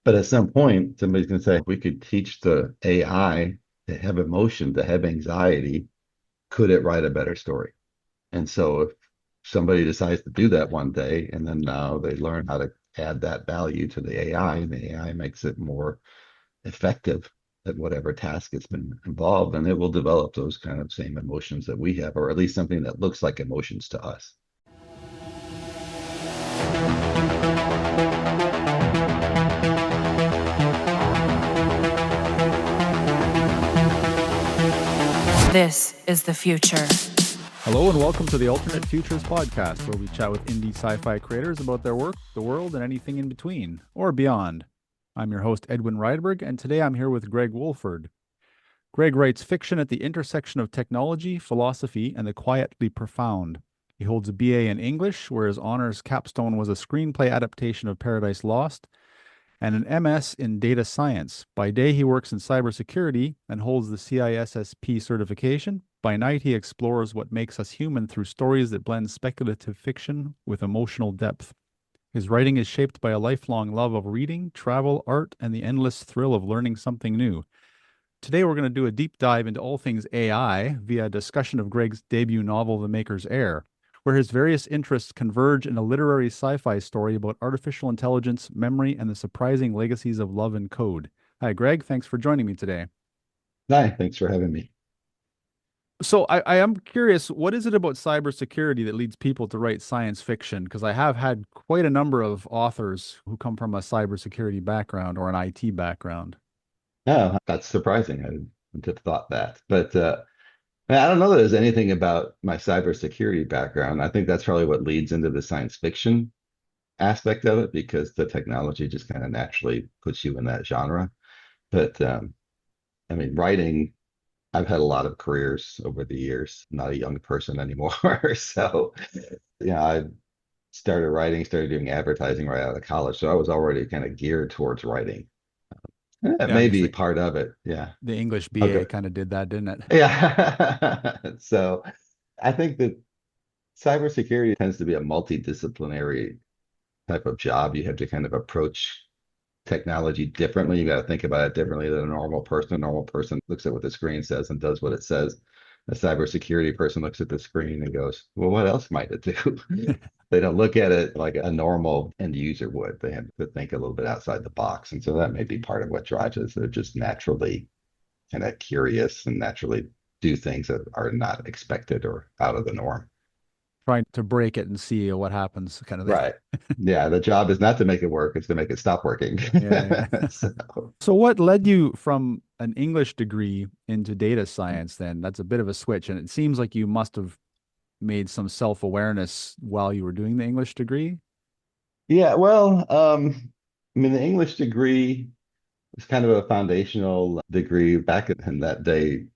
But at some point, somebody's going to say, we could teach the AI to have emotion, to have anxiety. Could it write a better story? And so if somebody decides to do that one day, and then now they learn how to add that value to the AI, and the AI makes it more effective at whatever task it's been involved, and it will develop those kind of same emotions that we have, or at least something that looks like emotions to us. This is the future. Hello and welcome to the Alternate Futures podcast, where we chat with indie sci-fi creators about their work, the world, and anything in between, or beyond. I'm your host, Edwin Rydberg, and today I'm here with Greg Woolford. Greg writes fiction at the intersection of technology, philosophy, and the quietly profound. He holds a BA in English, where his honors capstone was a screenplay adaptation of Paradise Lost, and an MS in data science. By day, he works in cybersecurity and holds the CISSP certification. By night, he explores what makes us human through stories that blend speculative fiction with emotional depth. His writing is shaped by a lifelong love of reading, travel, art, and the endless thrill of learning something new. Today, we're going to do a deep dive into all things AI via a discussion of Greg's debut novel, The Maker's Heir, where his various interests converge in a literary sci-fi story about artificial intelligence, memory, and the surprising legacies of love and code. Hi, Greg. Thanks for joining me today. Hi, thanks for having me. So I am curious, what is it about cybersecurity that leads people to write science fiction? Because I have had quite a number of authors who come from a cybersecurity background or an IT background. Oh, that's surprising. I wouldn't have thought that. But I don't know that there's anything about my cybersecurity background. I think that's probably what leads into the science fiction aspect of it, because the technology just kind of naturally puts you in that genre. But I mean, writing, I've had a lot of careers over the years. I'm not a young person anymore. So, I started writing, started doing advertising right out of college. So I was already kind of geared towards writing. That Yeah, I may guess be part of it. Yeah. the English Okay. BA kind of did that, didn't it? Yeah. So I think that cybersecurity tends to be a multidisciplinary type of job. You have to kind of approach technology differently. You got to think about it differently than a normal person. A normal person looks at what the screen says and does what it says. A cybersecurity person looks at the screen and goes, well, what else might it do? They don't look at it like a normal end user would. They have to think a little bit outside the box. And so that may be part of what drives us. They're just naturally kind of curious and naturally do things that are not expected or out of the norm. Trying to break it and see what happens, kind of thing. Right. Yeah. The job is not to make it work, it's to make it stop working. Yeah, yeah. So, So what led you from an English degree into data science then? That's a bit of a switch, and it seems like you must have made some self-awareness while you were doing the English degree. yeah, well, I mean, the English degree was kind of a foundational degree. Back in that day,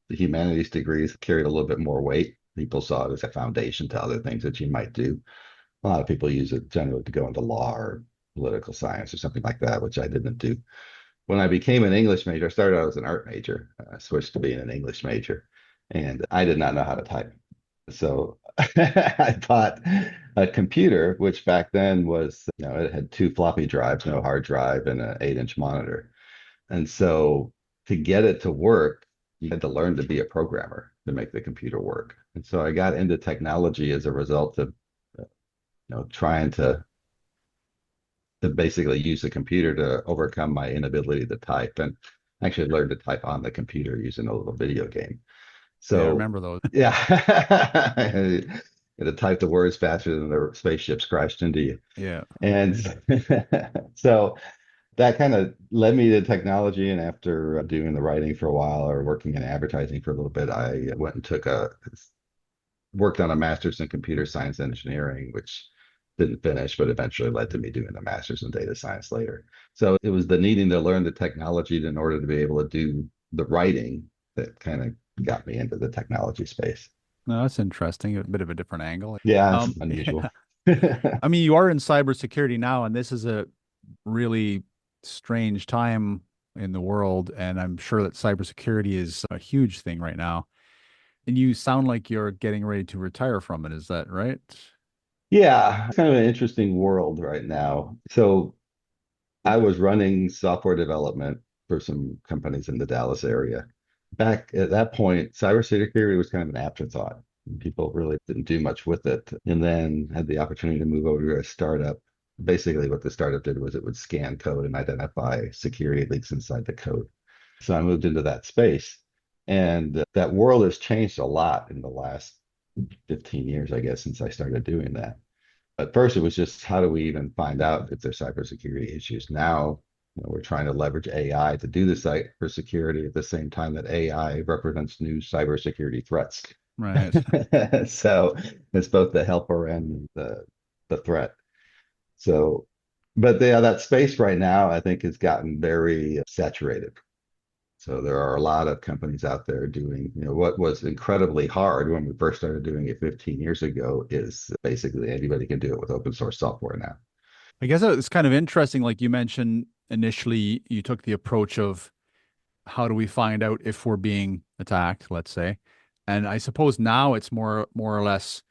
the humanities degrees carried a little bit more weight. People saw it as a foundation to other things that you might do. A lot of people use it generally to go into law or political science or something like that, which I didn't do. When I became an English major, I started out as an art major. I switched to being an English major, and I did not know how to type. So I bought a computer, which back then was, it had two floppy drives, no hard drive, and an 8-inch monitor. And so to get it to work, you had to learn to be a programmer to make the computer work. And so I got into technology as a result of, trying to basically use the computer to overcome my inability to type, and actually learned to type on the computer using a little video game. Yeah, I So remember those. yeah, you had to type the words faster than the spaceships crashed into you. Yeah. And so that kind of led me to technology. And after doing the writing for a while or working in advertising for a little bit, I went and worked on a master's in computer science engineering, which didn't finish, but eventually led to me doing a master's in data science later. So it was the needing to learn the technology in order to be able to do the writing that kind of got me into the technology space. No, that's interesting. A bit of a different angle. Yeah, it's Yeah. unusual. I mean, you are in cybersecurity now, and this is a really strange time in the world, and I'm sure that cybersecurity is a huge thing right now. And you sound like you're getting ready to retire from it. Is that right? Yeah, it's kind of an interesting world right now. So I was running software development for some companies in the Dallas area. Back at that point, cybersecurity was kind of an afterthought. People really didn't do much with it. And then had the opportunity to move over to a startup. Basically, what the startup did was it would scan code and identify security leaks inside the code. So I moved into that space. And that world has changed a lot in the last 15 years, I guess, since I started doing that. At first, it was just how do we even find out if there's cybersecurity issues? Now, we're trying to leverage AI to do the cybersecurity at the same time that AI represents new cybersecurity threats. Right. So it's both the helper and the threat. So, but yeah, that space right now, I think, has gotten very saturated. So there are a lot of companies out there doing, what was incredibly hard when we first started doing it 15 years ago is basically anybody can do it with open source software now. I guess it's kind of interesting. Like you mentioned initially, you took the approach of how do we find out if we're being attacked, let's say. And I suppose now it's more or less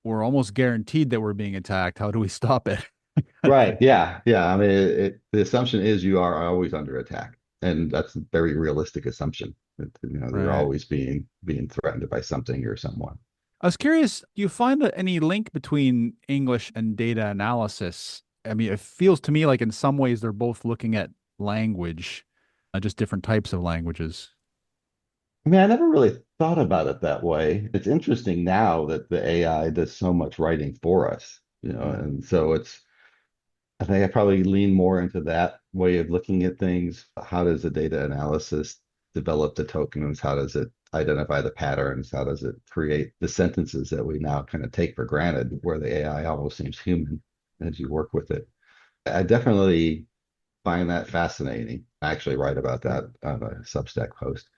we're almost guaranteed that we're being attacked. How do we stop it? Kind of Right. thing. Yeah. Yeah. I mean, the assumption is you are always under attack, and that's a very realistic assumption. That, they're Right. always being threatened by something or someone. I was curious, do you find any link between English and data analysis? I mean, it feels to me like in some ways they're both looking at language, just different types of languages. I mean, I never really thought about it that way. It's interesting now that the AI does so much writing for us, Mm. and so I think I probably lean more into that way of looking at things. How does the data analysis develop the tokens? How does it identify the patterns? How does it create the sentences that we now kind of take for granted, where the AI almost seems human as you work with it? I definitely find that fascinating. I actually write about that on a Substack post,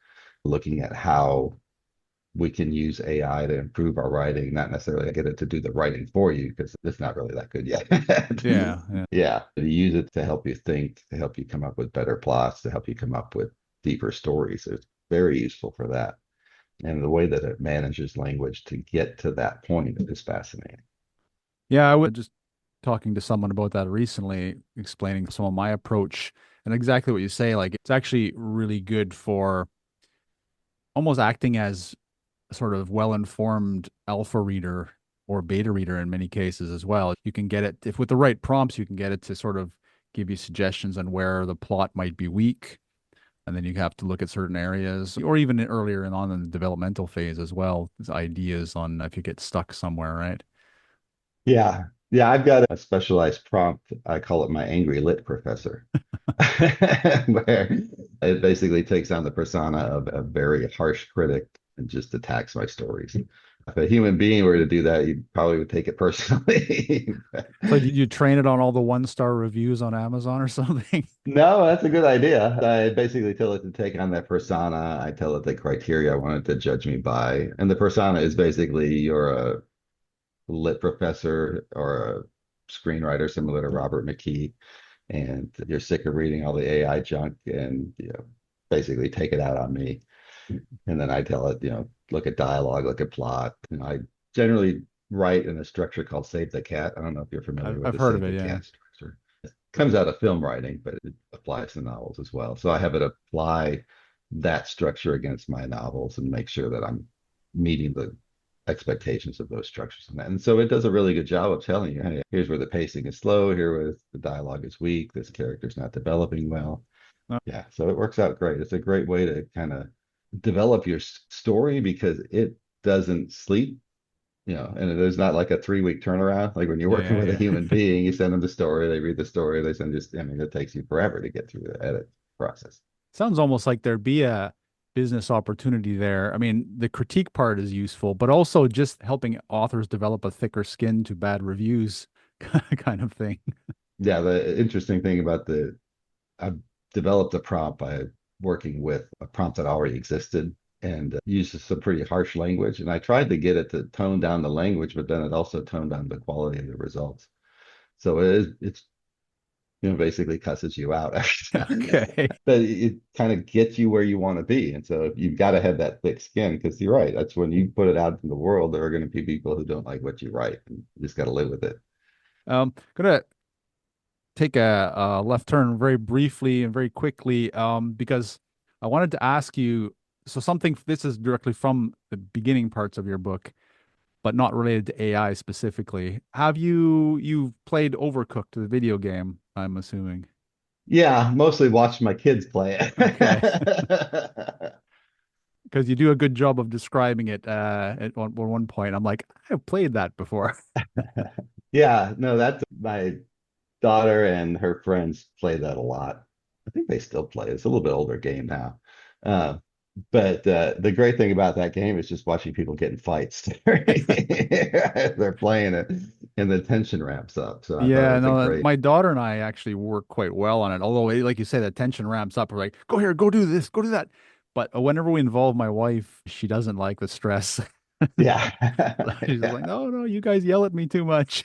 looking at how we can use AI to improve our writing, not necessarily get it to do the writing for you because it's not really that good yet. Yeah, yeah. Yeah, to use it to help you think, to help you come up with better plots, to help you come up with deeper stories. It's very useful for that. And the way that it manages language to get to that point is fascinating. Yeah, I was just talking to someone about that recently, explaining some of my approach and exactly what you say. Like, it's actually really good for almost acting as a sort of well-informed alpha reader or beta reader in many cases as well. You can get it, if with the right prompts, you can get it to sort of give you suggestions on where the plot might be weak. And then you have to look at certain areas, or even earlier and on in the developmental phase as well, ideas on if you get stuck somewhere, right? Yeah. Yeah, I've got a specialized prompt. I call it my angry lit professor, where it basically takes on the persona of a very harsh critic and just attacks my stories. If a human being were to do that, you probably would take it personally. So you train it on all the one-star reviews on Amazon or something? No, that's a good idea. I basically tell it to take on that persona. I tell it the criteria I want it to judge me by. And the persona is basically you're a lit professor or a screenwriter similar to Robert McKee, and you're sick of reading all the AI junk and basically take it out on me. And then I tell it, look at dialogue, look at plot. I generally write in a structure called Save the Cat. I don't know if you're familiar with I've the heard of Save it, the yeah. Cat structure. It comes out of film writing, but it applies to novels as well. So I have it apply that structure against my novels and make sure that I'm meeting the expectations of those structures. And so it does a really good job of telling you, hey, here's where the pacing is slow, here where the dialogue is weak, this character's not developing well. Uh, Yeah, so it works out great. It's a great way to kind of develop your story because it doesn't sleep, and it is not like a 3 week turnaround. Like when you're working Yeah, with a yeah, human yeah. being, you send them the story, they read the story, they send just, I mean, it takes you forever to get through the edit process. Sounds almost like there'd be a business opportunity there. I mean, the critique part is useful, but also just helping authors develop a thicker skin to bad reviews kind of thing. Yeah, the interesting thing about I've developed a prompt by working with a prompt that already existed and uses some pretty harsh language. And I tried to get it to tone down the language, but then it also toned down the quality of the results. So it's basically cusses you out every time. Okay. But it kind of gets you where you want to be. And so you've got to have that thick skin because you're right. That's when you put it out in the world, there are going to be people who don't like what you write. And you just got to live with it. Gonna take a left turn very briefly and very quickly, because I wanted to ask you, so something, this is directly from the beginning parts of your book, but not related to AI specifically. You've played Overcooked, the video game, I'm assuming. Yeah, mostly watch my kids play Okay. it. Because you do a good job of describing it at one point. I'm like, I've played that before. Yeah, no, that's my daughter and her friends play that a lot. I think they still play. It's a little bit older game now. Uh, but the great thing about that game is just watching people get in fights. They're playing it and the tension ramps up. So I thought it Yeah, was a no, great, my daughter and I actually work quite well on it. Although, like you say, the tension ramps up. We're like, go here, go do this, go do that. But whenever we involve my wife, she doesn't like the stress. yeah. She's just like, Yeah. no, no, you guys yell at me too much.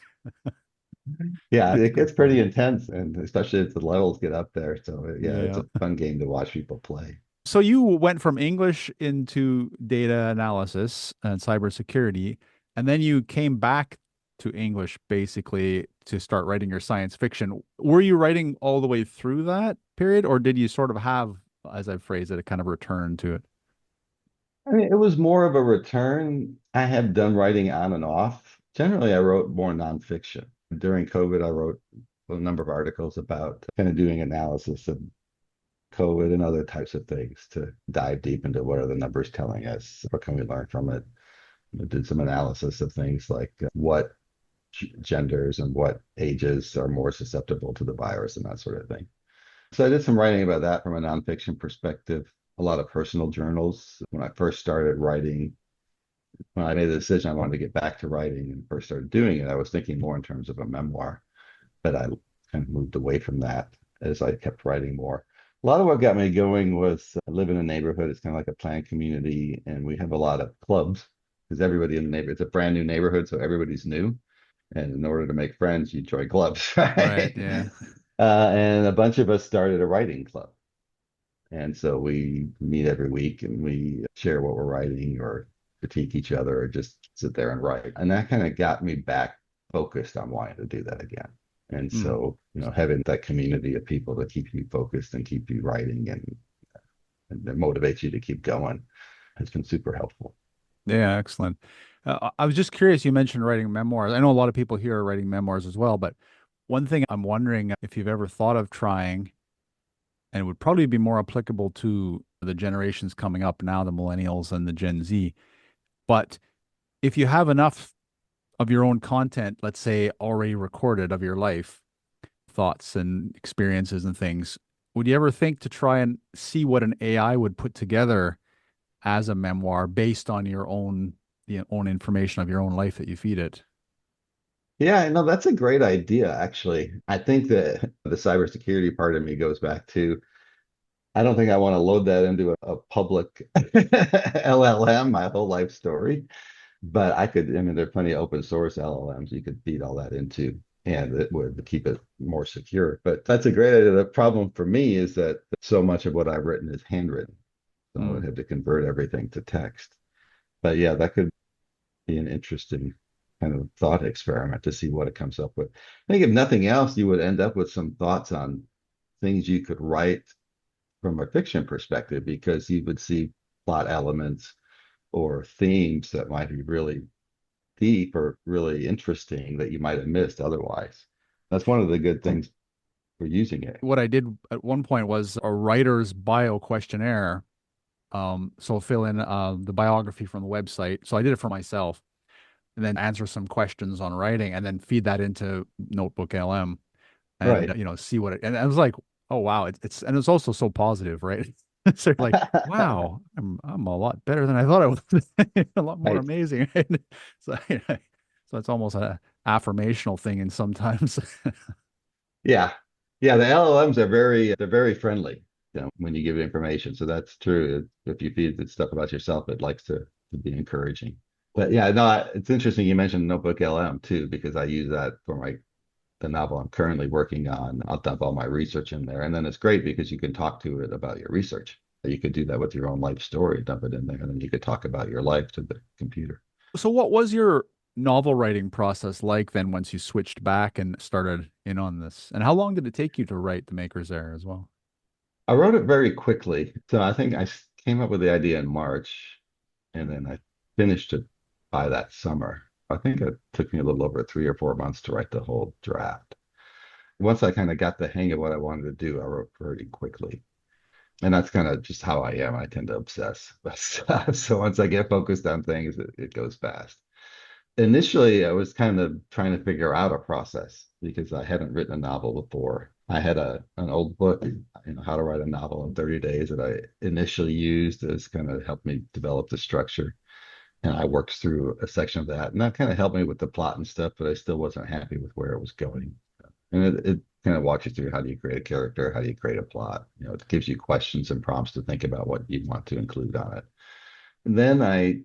Yeah, it That's gets pretty funny. intense, and especially as the levels get up there. So yeah, it's Yeah. a fun game to watch people play. So you went from English into data analysis and cybersecurity, and then you came back to English basically to start writing your science fiction. Were you writing all the way through that period, or did you sort of have, as I phrase it, a kind of return to it? I mean, it was more of a return. I have done writing on and off. Generally, I wrote more nonfiction. During COVID, I wrote a number of articles about kind of doing analysis of COVID and other types of things to dive deep into what are the numbers telling us? What can we learn from it? I did some analysis of things like what genders and what ages are more susceptible to the virus and that sort of thing. So I did some writing about that from a nonfiction perspective, a lot of personal journals. When I first started writing, when I made the decision I wanted to get back to writing and first started doing it, I was thinking more in terms of a memoir, but I kind of moved away from that as I kept writing more. A lot of what got me going was I live in a neighborhood. It's kind of like a planned community, and we have a lot of clubs because everybody in the neighborhood, it's a brand new neighborhood, so everybody's new. And in order to make friends, you join clubs, Right, right? yeah. And a bunch of us started a writing club. And so we meet every week and we share what we're writing or critique each other or just sit there and write. And that kind of got me back focused on wanting to do that again. And Mm. so, having that community of people to keep you focused and keep you writing and that motivates you to keep going has been super helpful. Yeah, excellent. I was just curious, you mentioned writing memoirs. I know a lot of people here are writing memoirs as well, but one thing I'm wondering if you've ever thought of trying, and it would probably be more applicable to the generations coming up now, the millennials and the Gen Z. But if you have enough of your own content, let's say already recorded of your life, thoughts and experiences and things, would you ever think to try and see what an AI would put together as a memoir based on your own, own information of your own life that you feed it? Yeah, no, that's a great idea, actually. I think that the cybersecurity part of me goes back to I don't think I want to load that into a public LLM, my whole life story. But I mean, there are plenty of open source LLMs you could feed all that into, and it would keep it more secure. But that's a great idea. The problem for me is that so much of what I've written is handwritten. So I would Mm. have to convert everything to text. But yeah, that could be an interesting kind of thought experiment to see what it comes up with. I think if nothing else, you would end up with some thoughts on things you could write from a fiction perspective because you would see plot elements or themes that might be really deep or really interesting that you might have missed otherwise. That's one of the good things for using it. What I did at one point was a writer's bio questionnaire. So fill in the biography from the website. So I did it for myself and then answer some questions on writing and then feed that into Notebook LM and Right. see what it, and I was like, oh wow, it's and it's also so positive, right? So like, wow, I'm a lot better than I thought I was, a lot more Right. amazing, right? So so it's almost a affirmational thing in sometimes. Yeah. Yeah, the LLMs are they're very friendly, when you give it information. So that's true. If you feed it stuff about yourself, it likes to be encouraging. But yeah, no, it's interesting you mentioned Notebook LM too, because I use that for the novel I'm currently working on. I'll dump all my research in there. And then it's great because you can talk to it about your research. You could do that with your own life story, dump it in there, and then you could talk about your life to the computer. So what was your novel writing process like then once you switched back and started in on this? And how long did it take you to write The Maker's Heir as well? I wrote it very quickly. So I think came up with the idea in March and then I finished it by that summer. I think it took me a little over 3 or 4 months to write the whole draft. Once I kind of got the hang of what I wanted to do, I wrote pretty quickly. And that's kind of just how I am. I tend to obsess about stuff. So once I get focused on things, it goes fast. Initially, I was kind of trying to figure out a process because I hadn't written a novel before. I had an old book, How to Write a Novel in 30 Days that I initially used as kind of helped me develop the structure. And I worked through a section of that, and that kind of helped me with the plot and stuff, but I still wasn't happy with where it was going. And it kind of walks you through how do you create a character, how do you create a plot. It gives you questions and prompts to think about what you want to include on it. And then I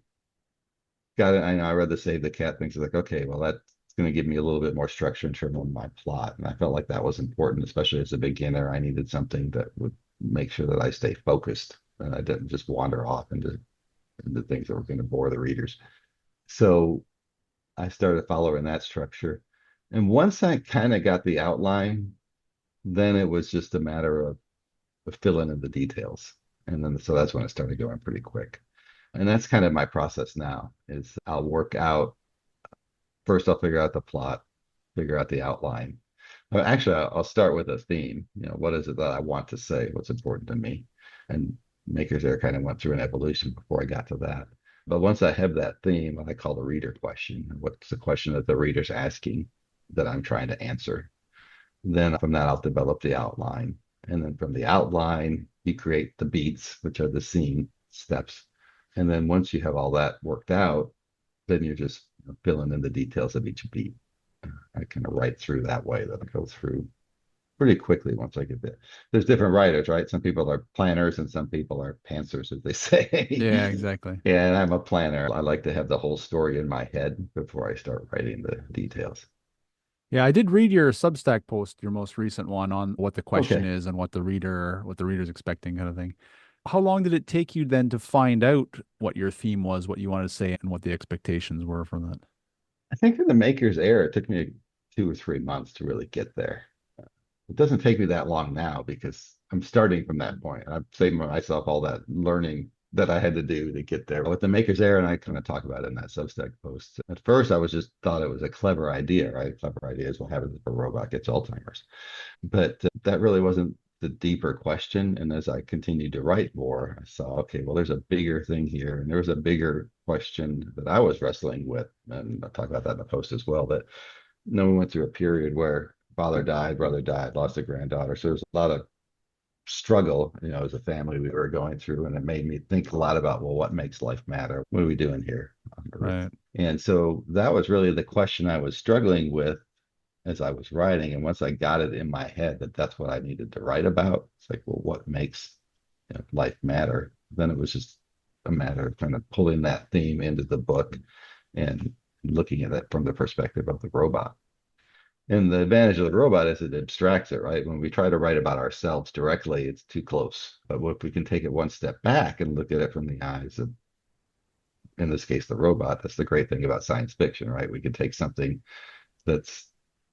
got it. I know I read the Save the Cat things. Like, okay, well, that's going to give me a little bit more structure in terms of my plot. And I felt like that was important, especially as a beginner. I needed something that would make sure that I stay focused and I didn't just wander off into things that were going to bore the readers. So I started following that structure. And once I kind of got the outline, then it was just a matter of filling in the details. And then so that's when it started going pretty quick. And that's kind of my process now is I'll work out first I'll figure out the plot, figure out the outline. Well, actually, I'll start with a theme. What is it that I want to say? What's important to me? And Maker's Heir kind of went through an evolution before I got to that. But once I have that theme, what I call the reader question, what's the question that the reader's asking that I'm trying to answer? Then from that, I'll develop the outline. And then from the outline, you create the beats, which are the scene steps. And then once you have all that worked out, then you're just filling in the details of each beat. I kind of write through that way that I go through pretty quickly once I get there. There's different writers, right? Some people are planners and some people are pantsers, as they say. Yeah, exactly. And I'm a planner. I like to have the whole story in my head before I start writing the details. Yeah, I did read your Substack post, your most recent one on what the question Okay. is and what the reader's expecting kind of thing. How long did it take you then to find out what your theme was, what you wanted to say, and what the expectations were from that? I think in the Maker's Heir, it took me 2 or 3 months to really get there. It doesn't take me that long now because I'm starting from that point. I've saved myself all that learning that I had to do to get there. With the Maker's Heir, and I kind of talk about it in that Substack post. At first, I was just thought it was a clever idea, right? Clever ideas will happen if a robot gets Alzheimer's. But that really wasn't the deeper question. And as I continued to write more, I saw, okay, well, there's a bigger thing here. And there was a bigger question that I was wrestling with. And I'll talk about that in the post as well. That we went through a period where father died, brother died, lost a granddaughter. So there's a lot of struggle, as a family we were going through. And it made me think a lot about, well, what makes life matter? What are we doing here on Earth? Right. And so that was really the question I was struggling with as I was writing. And once I got it in my head that that's what I needed to write about, it's like, well, what makes life matter? Then it was just a matter of kind of pulling that theme into the book and looking at it from the perspective of the robot. And the advantage of the robot is it abstracts it, right? When we try to write about ourselves directly, it's too close. But if we can take it one step back and look at it from the eyes of, in this case, the robot, that's the great thing about science fiction, right? We can take something that's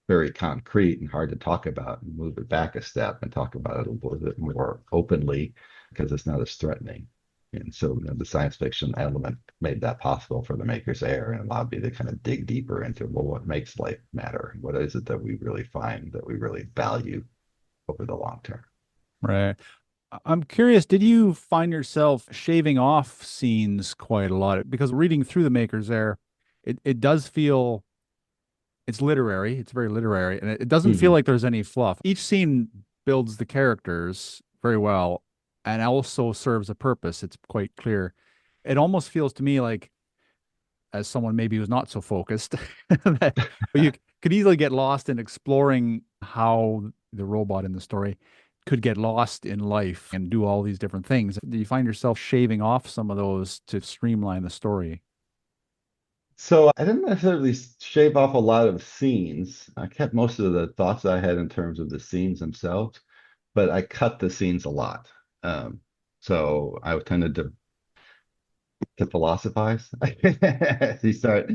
very concrete and hard to talk about and move it back a step and talk about it a little bit more openly because it's not as threatening. And so the science fiction element made that possible for the Maker's Heir and allowed me to kind of dig deeper into, well, what makes life matter? What is it that we really find that we really value over the long term? Right. I'm curious, did you find yourself shaving off scenes quite a lot? Because reading through The Maker's Heir, it does feel it's literary. It's very literary, and it doesn't feel Mhm. like there's any fluff. Each scene builds the characters very well and also serves a purpose. It's quite clear. It almost feels to me like, as someone maybe who's not so focused, that you could easily get lost in exploring how the robot in the story could get lost in life and do all these different things. Do you find yourself shaving off some of those to streamline the story? So I didn't necessarily shave off a lot of scenes. I kept most of the thoughts I had in terms of the scenes themselves, but I cut the scenes a lot. Um, so I tended to philosophize. You start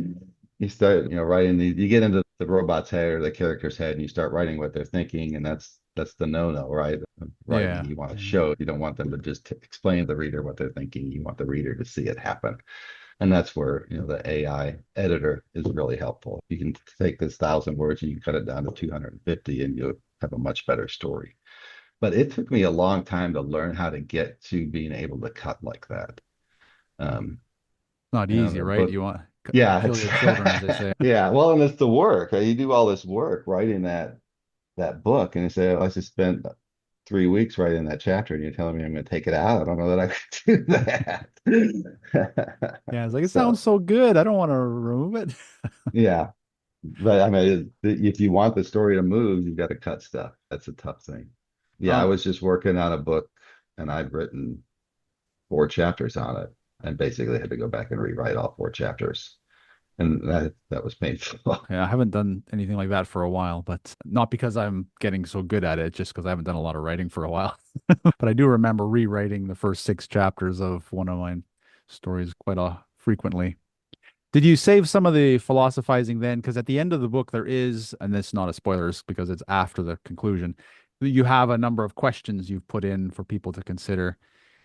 you start, writing you get into the robot's head or the character's head and you start writing what they're thinking, and that's the no-no, right? Writing, Yeah. you want to show, you don't want them to just explain to the reader what they're thinking. You want the reader to see it happen. And that's where, the AI editor is really helpful. You can take this 1,000 words and you cut it down to 250 and you'll have a much better story. But it took me a long time to learn how to get to being able to cut like that. Um, Not easy, the right? book, You want yeah, kill it's your children, as they say. yeah. Well, and it's the work. You do all this work writing that book, and you say, oh, I just spent 3 weeks writing that chapter, and you're telling me I'm going to take it out. I don't know that I could do that. Yeah, it's like it So sounds so good. I don't want to remove it. yeah, but I mean, if you want the story to move, you've got to cut stuff. That's a tough thing. Yeah, I Um, was just working on a book, and I'd written 4 chapters on it, and basically had to go back and rewrite all 4 chapters, and that was painful. yeah, I haven't done anything like that for a while, but not because I'm getting so good at it, just because I haven't done a lot of writing for a while. But I do remember rewriting the first 6 chapters of one of my stories quite frequently. Did you save some of the philosophizing then? Because at the end of the book, there is, and it's not a spoilers because it's after the conclusion, you have a number of questions you've put in for people to consider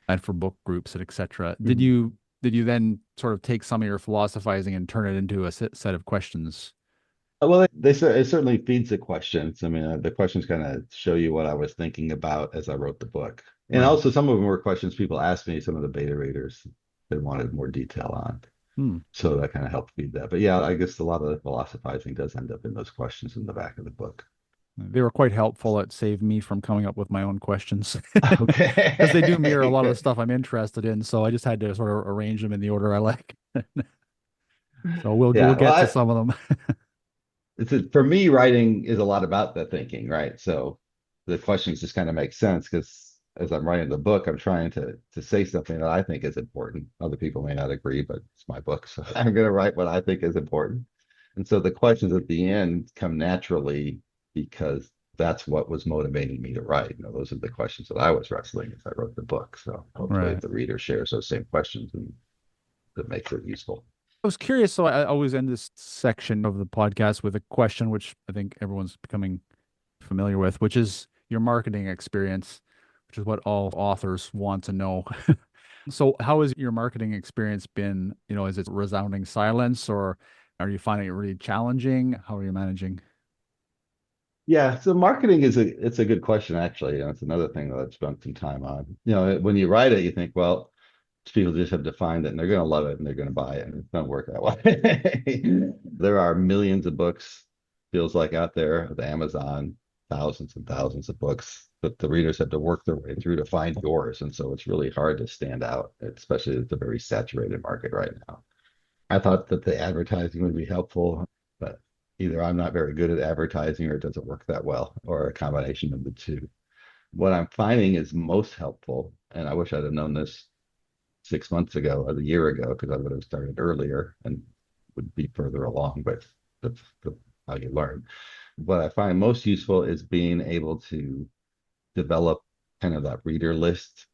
and for book groups and etc. Did you then sort of take some of your philosophizing and turn it into a set of questions? Well, it certainly feeds the questions. I mean, the questions kind of show you what I was thinking about as I wrote the book. And Right. also, some of them were questions people asked me, some of the beta readers that wanted more detail on. Hmm. So that kind of helped feed that. But yeah, I guess a lot of the philosophizing does end up in those questions in the back of the book. They were quite helpful. It saved me from coming up with my own questions because they do mirror a Okay, lot of the good. stuff I'm interested in. So I just had to sort of arrange them in the order I like. So we'll Yeah, well, get to some of them. for me, writing is a lot about the thinking, right? So the questions just kind of make sense because as I'm writing the book, I'm trying to say something that I think is important. Other people may not agree, but it's my book, so I'm going to write what I think is important. And so the questions at the end come naturally because that's what was motivating me to write. Those are the questions that I was wrestling as I wrote the book. So hopefully, Right. if the reader shares those same questions, and that makes it useful. I was curious, so I always end this section of the podcast with a question which I think everyone's becoming familiar with, which is your marketing experience, which is what all authors want to know. So, how has your marketing experience been? Is it resounding silence or are you finding it really challenging? How are you managing? Yeah, so marketing it's a good question actually. It's another thing that I've spent some time on. When you write it, you think, well, people just have defined it and they're going to love it and they're going to buy it, and it doesn't work that way. There are millions of books, feels like, out there with Amazon, thousands and thousands of books, but the readers have to work their way through to find yours, and so it's really hard to stand out, especially it's a very saturated market right now. I thought that the advertising would be helpful, but either I'm not very good at advertising or it doesn't work that well, or a combination of the two. What I'm finding is most helpful, and I wish I'd have known this 6 months ago or a year ago, because I would have started earlier and would be further along, but that's how you learn. What I find most useful is being able to develop kind of that reader list,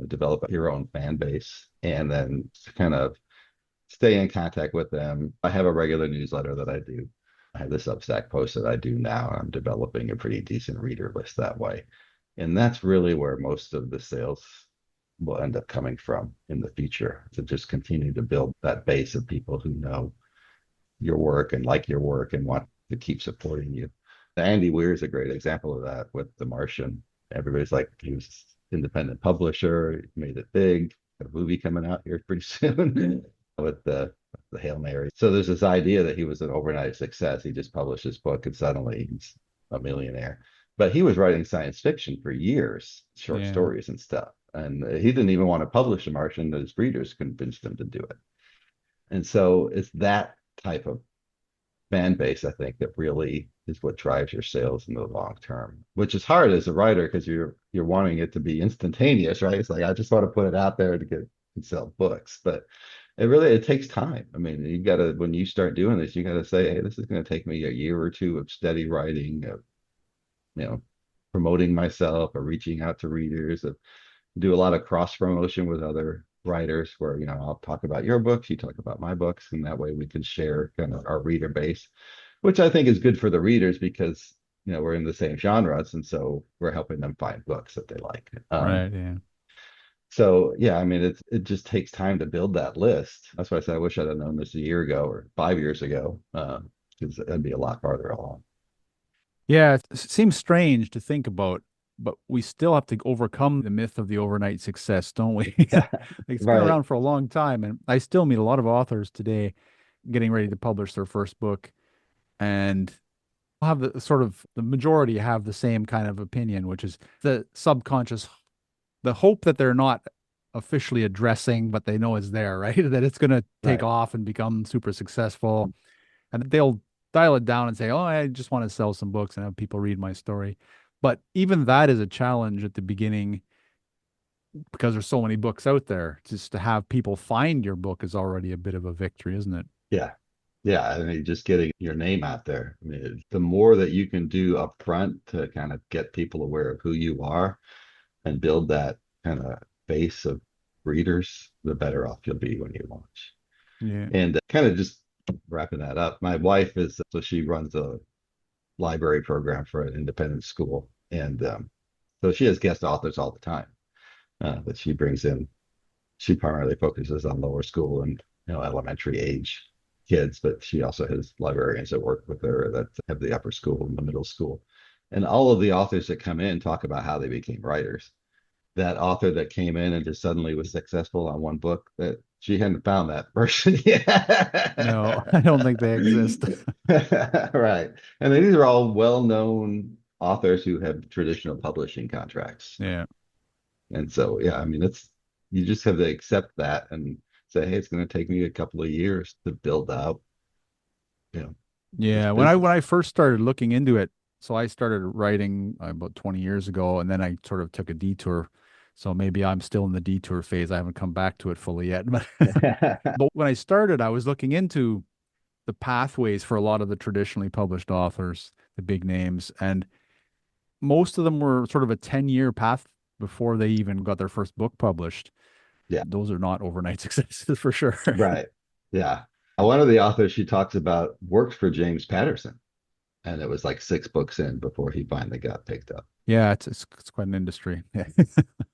develop your own fan base, and then kind of stay in contact with them. I have a regular newsletter that I do. I have this Substack post that I do now. I'm developing a pretty decent reader list that way. And that's really where most of the sales will end up coming from in the future, to just continue to build that base of people who know your work and like your work and want to keep supporting you. Andy Weir is a great example of that with The Martian. Everybody's like, he was independent publisher, made it big, got a movie coming out here pretty soon with the Hail Mary. So there's this idea that he was an overnight success. He just published his book and suddenly he's a millionaire. But he was writing science fiction for years, short Yeah. stories and stuff. And he didn't even want to publish The Martian. His readers convinced him to do it. And so it's that type of fan base, I think, that really is what drives your sales in the long term, which is hard as a writer because you're wanting it to be instantaneous, right? It's like I just want to put it out there to get and sell books, but it takes time. I mean, you got to when you start doing this, you got to say, hey, this is going to take me a year or two of steady writing, of you know, promoting myself or reaching out to readers, of do a lot of cross promotion with other writers where, I'll talk about your books, you talk about my books, and that way we can share kind of our reader base, which I think is good for the readers because, we're in the same genres. And so we're helping them find books that they like. Right. Yeah. So yeah, I mean, it just takes time to build that list. That's why I said I wish I'd have known this a year ago or 5 years ago, because that'd be a lot farther along. Yeah. It seems strange to think about, but we still have to overcome the myth of the overnight success, don't we? Yeah, It's been right. around for a long time, and I still meet a lot of authors today getting ready to publish their first book, and have the sort of the majority have the same kind of opinion, which is the subconscious, the hope that they're not officially addressing, but they know is there, right? That it's going to take Right. off and become super successful. And they'll dial it down and say, oh, I just want to sell some books and have people read my story. But even that is a challenge at the beginning because there's so many books out there. Just to have people find your book is already a bit of a victory, isn't it? Yeah. Yeah. I mean, just getting your name out there. I mean, the more that you can do up front to kind of get people aware of who you are and build that kind of base of readers, the better off you'll be when you launch. Yeah. And kind of just wrapping that up, my wife is, so she runs a library program for an independent school. And so she has guest authors all the time that she brings in. She primarily focuses on lower school and elementary age kids, but she also has librarians that work with her that have the upper school and the middle school. And all of the authors that come in talk about how they became writers. That author that came in and just suddenly was successful on one book, that she hadn't found that person No, I yet. don't think they exist. Right. And these are all well-known authors who have traditional publishing contracts. Yeah. And so, yeah, I mean, you just have to accept that and say, hey, it's going to take me a couple of years to build out, you know, this Yeah, when business. I first started looking into it, so I started writing about 20 years ago, and then I sort of took a detour. So maybe I'm still in the detour phase. I haven't come back to it fully yet. But but when I started, I was looking into the pathways for a lot of the traditionally published authors, the big names, and most of them were sort of a 10-year path before they even got their first book published. Yeah, Those are not overnight successes for sure. right. Yeah. One of the authors she talks about worked for James Patterson, and it was like 6 books in before he finally got picked up. Yeah, it's quite an industry. Yeah.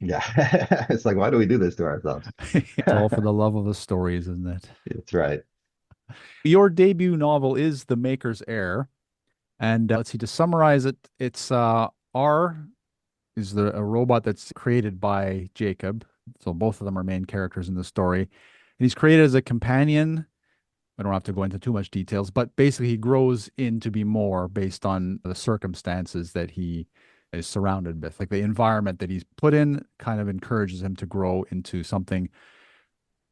Yeah. It's like, why do we do this to ourselves? It's all for the love of the stories, isn't it? It's right. Your debut novel is The Maker's Heir. And let's see, to summarize it, it's R is a robot that's created by Jacob. So both of them are main characters in the story. And he's created as a companion. I don't have to go into too much details, but basically he grows in to be more based on the circumstances that he is surrounded with. Like the environment that he's put in kind of encourages him to grow into something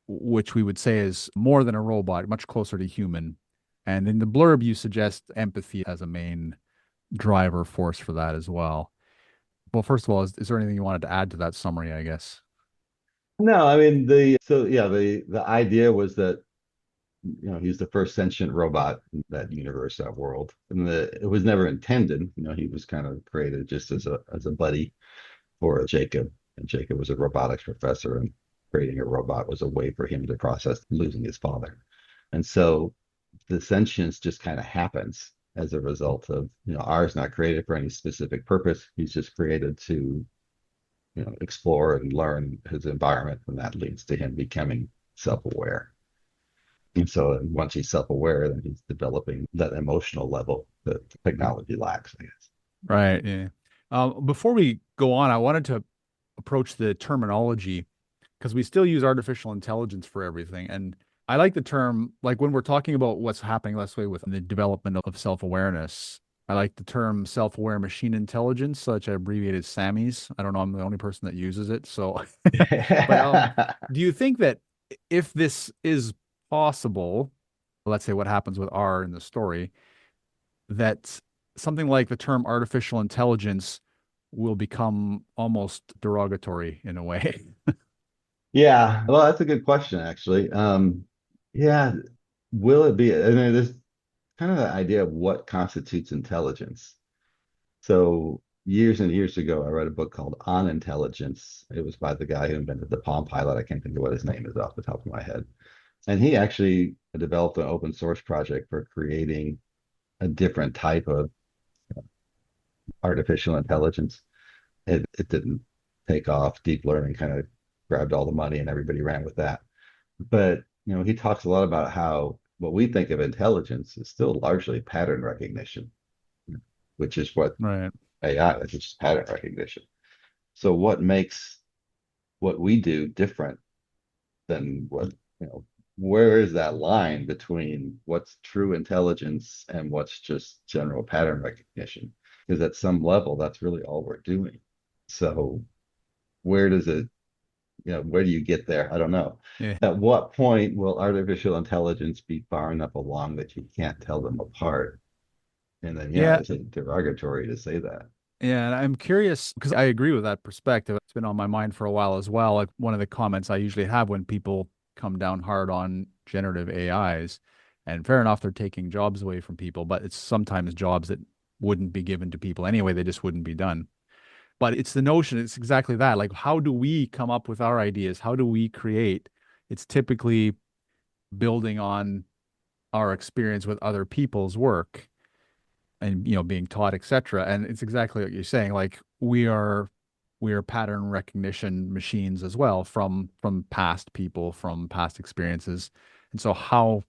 which we would say is more than a robot, much closer to human. And in the blurb, you suggest empathy as a main driver force for that as well. Well, first of all, is there anything you wanted to add to that summary, I guess? No, I mean the idea was that he's the first sentient robot in that universe, that world, and it was never intended. He was kind of created just as a buddy for Jacob, and Jacob was a robotics professor, and creating a robot was a way for him to process losing his father. And so the sentience just kind of happens as a result of, ours not created for any specific purpose. He's just created to, explore and learn his environment, and that leads to him becoming self-aware. And so once he's self-aware, then he's developing that emotional level that technology lacks, I guess. Right. Yeah. Before we go on, I wanted to approach the terminology because we still use artificial intelligence for everything. And I like the term, like when we're talking about what's happening, let's say, with the development of self-awareness, I like the term self-aware machine intelligence, such abbreviated SAMIs. I don't know, I'm the only person that uses it. So, but do you think that if this is possible, let's say what happens with R in the story, that something like the term artificial intelligence will become almost derogatory in a way? Yeah, well, that's a good question, actually. Yeah, will it be? I mean, this kind of the idea of what constitutes intelligence. So, years and years ago, I read a book called On Intelligence. It was by the guy who invented the Palm Pilot. I can't think of what his name is off the top of my head. And he actually developed an open source project for creating a different type of artificial intelligence. It didn't take off. Deep learning kind of grabbed all the money and everybody ran with that. But he talks a lot about how what we think of intelligence is still largely pattern recognition, which is what Right. AI is, just pattern recognition. So what makes what we do different than what, you know, where is that line between what's true intelligence and what's just general pattern recognition? Because at some level, that's really all we're doing. So where does it, where do you get there? I don't know. Yeah. At what point will artificial intelligence be far enough along that you can't tell them apart? And then, yeah, Yeah. is it derogatory to say that? Yeah, and I'm curious because I agree with that perspective. It's been on my mind for a while as well. Like one of the comments I usually have when people come down hard on generative AIs, and fair enough, they're taking jobs away from people, but it's sometimes jobs that wouldn't be given to people anyway. They just wouldn't be done. But it's the notion, it's exactly that. Like, how do we come up with our ideas? How do we create? It's typically building on our experience with other people's work and being taught, etc. And it's exactly what you're saying. Like we are pattern recognition machines as well from past people, from past experiences. And so how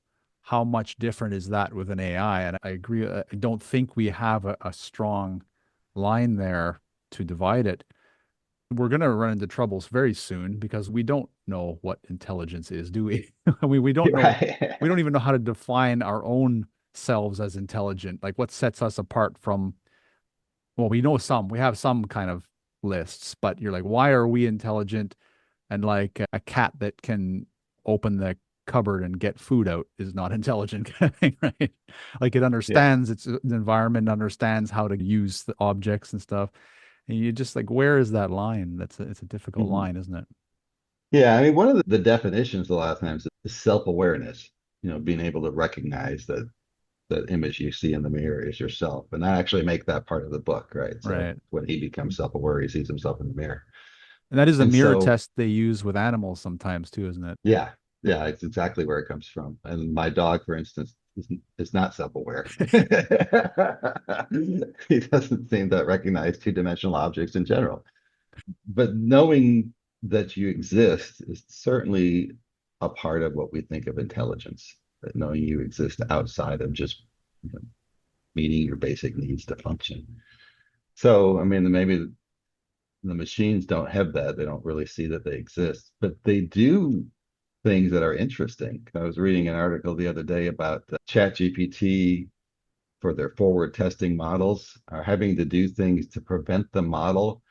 much different is that with an AI? And I agree. I don't think we have a strong line there to divide it. We're going to run into troubles very soon because we don't know what intelligence is, do we? We don't know. Right. We don't even know how to define our own selves as intelligent. Like what sets us apart from, well, we have some kind of lists, but you're like, why are we intelligent? And like a cat that can open the cupboard and get food out is not intelligent kind of thing, right? Like it Yeah. understands its environment, understands how to use the objects and stuff. And you just like, where is that line? It's a difficult Mhm. line, isn't it? Yeah. I mean, one of the definitions a lot of times is self-awareness, being able to recognize that the image you see in the mirror is yourself. And I actually make that part of the book, right? So Right. when he becomes self-aware, he sees himself in the mirror. And that is a And mirror so, test they use with animals sometimes too, isn't it? yeah, yeah, it's exactly where it comes from. And my dog, for instance, is not self-aware. He doesn't seem to recognize two-dimensional objects in general. But knowing that you exist is certainly a part of what we think of intelligence. That knowing you exist outside of just you know, meeting your basic needs to function. So, I mean, maybe the machines don't have that. They don't really see that they exist, but they do things that are interesting. I was reading an article the other day about ChatGPT for their forward testing models are having to do things to prevent the model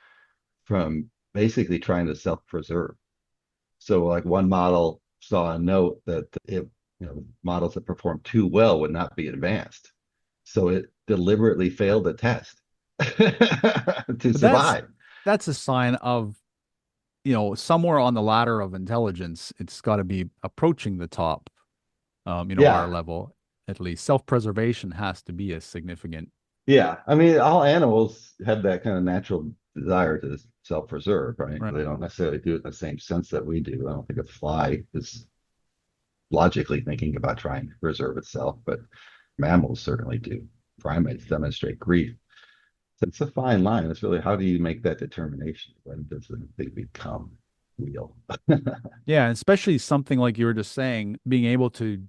from basically trying to self-preserve. So like one model saw a note that models that perform too well would not be advanced. So it deliberately failed the test to But that's survive. that's a sign of, somewhere on the ladder of intelligence, it's got to be approaching the top, our Yeah. level, at least. Self-preservation has to be a significant, Yeah. I mean, all animals have that kind of natural desire to self-preserve, right? right? They don't necessarily do it in the same sense that we do. I don't think a fly is logically thinking about trying to preserve itself, but mammals certainly do. Primates demonstrate grief. So it's a fine line. It's really how do you make that determination? When does the thing become real? Yeah, especially something like you were just saying, being able to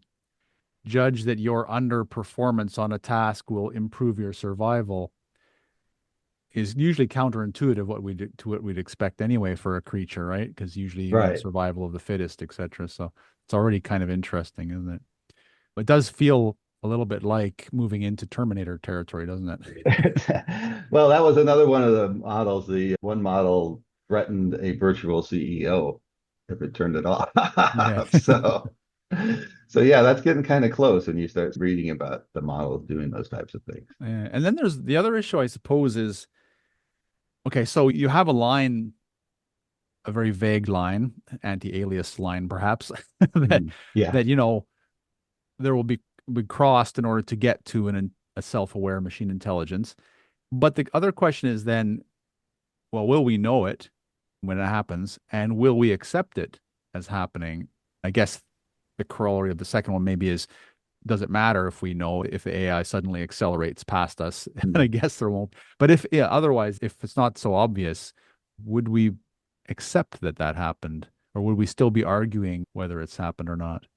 judge that your underperformance on a task will improve your survival is usually counterintuitive to what we'd expect anyway for a creature, right? Because usually, Right. survival of the fittest, etc. So it's already kind of interesting, isn't it? But it does feel a little bit like moving into Terminator territory, doesn't it? Well, that was another one of the models. The one model threatened a virtual CEO if it turned it off. Yeah. So, so yeah, that's getting kind of close when you start reading about the models doing those types of things. Yeah. And then there's the other issue, I suppose, is okay, so you have a line, a very vague line, anti-alias line, perhaps, that Mhm. Yeah. that there will be crossed in order to get to a self-aware machine intelligence. But the other question is then, well, will we know it when it happens, and will we accept it as happening? I guess the corollary of the second one maybe is, does it matter if we know if the AI suddenly accelerates past us? And I Hmm. guess there won't. But if, yeah, otherwise, if it's not so obvious, would we accept that that happened? Or would we still be arguing whether it's happened or not?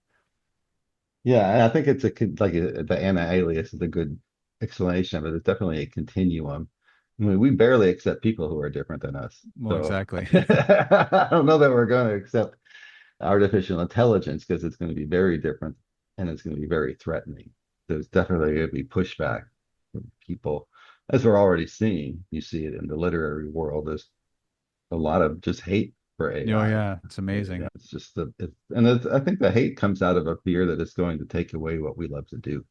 Yeah, and I think it's the anti-alias is a good explanation of it. It's definitely a continuum. I mean, we barely accept people who are different than us. Well, So exactly. I don't know that we're going to accept artificial intelligence because it's going to be very different and it's going to be very threatening. There's definitely going to be pushback from people, as we're already seeing. You see it in the literary world. There's a lot of just hate for Oh, AI. yeah, it's amazing. It's just I think the hate comes out of a fear that it's going to take away what we love to do.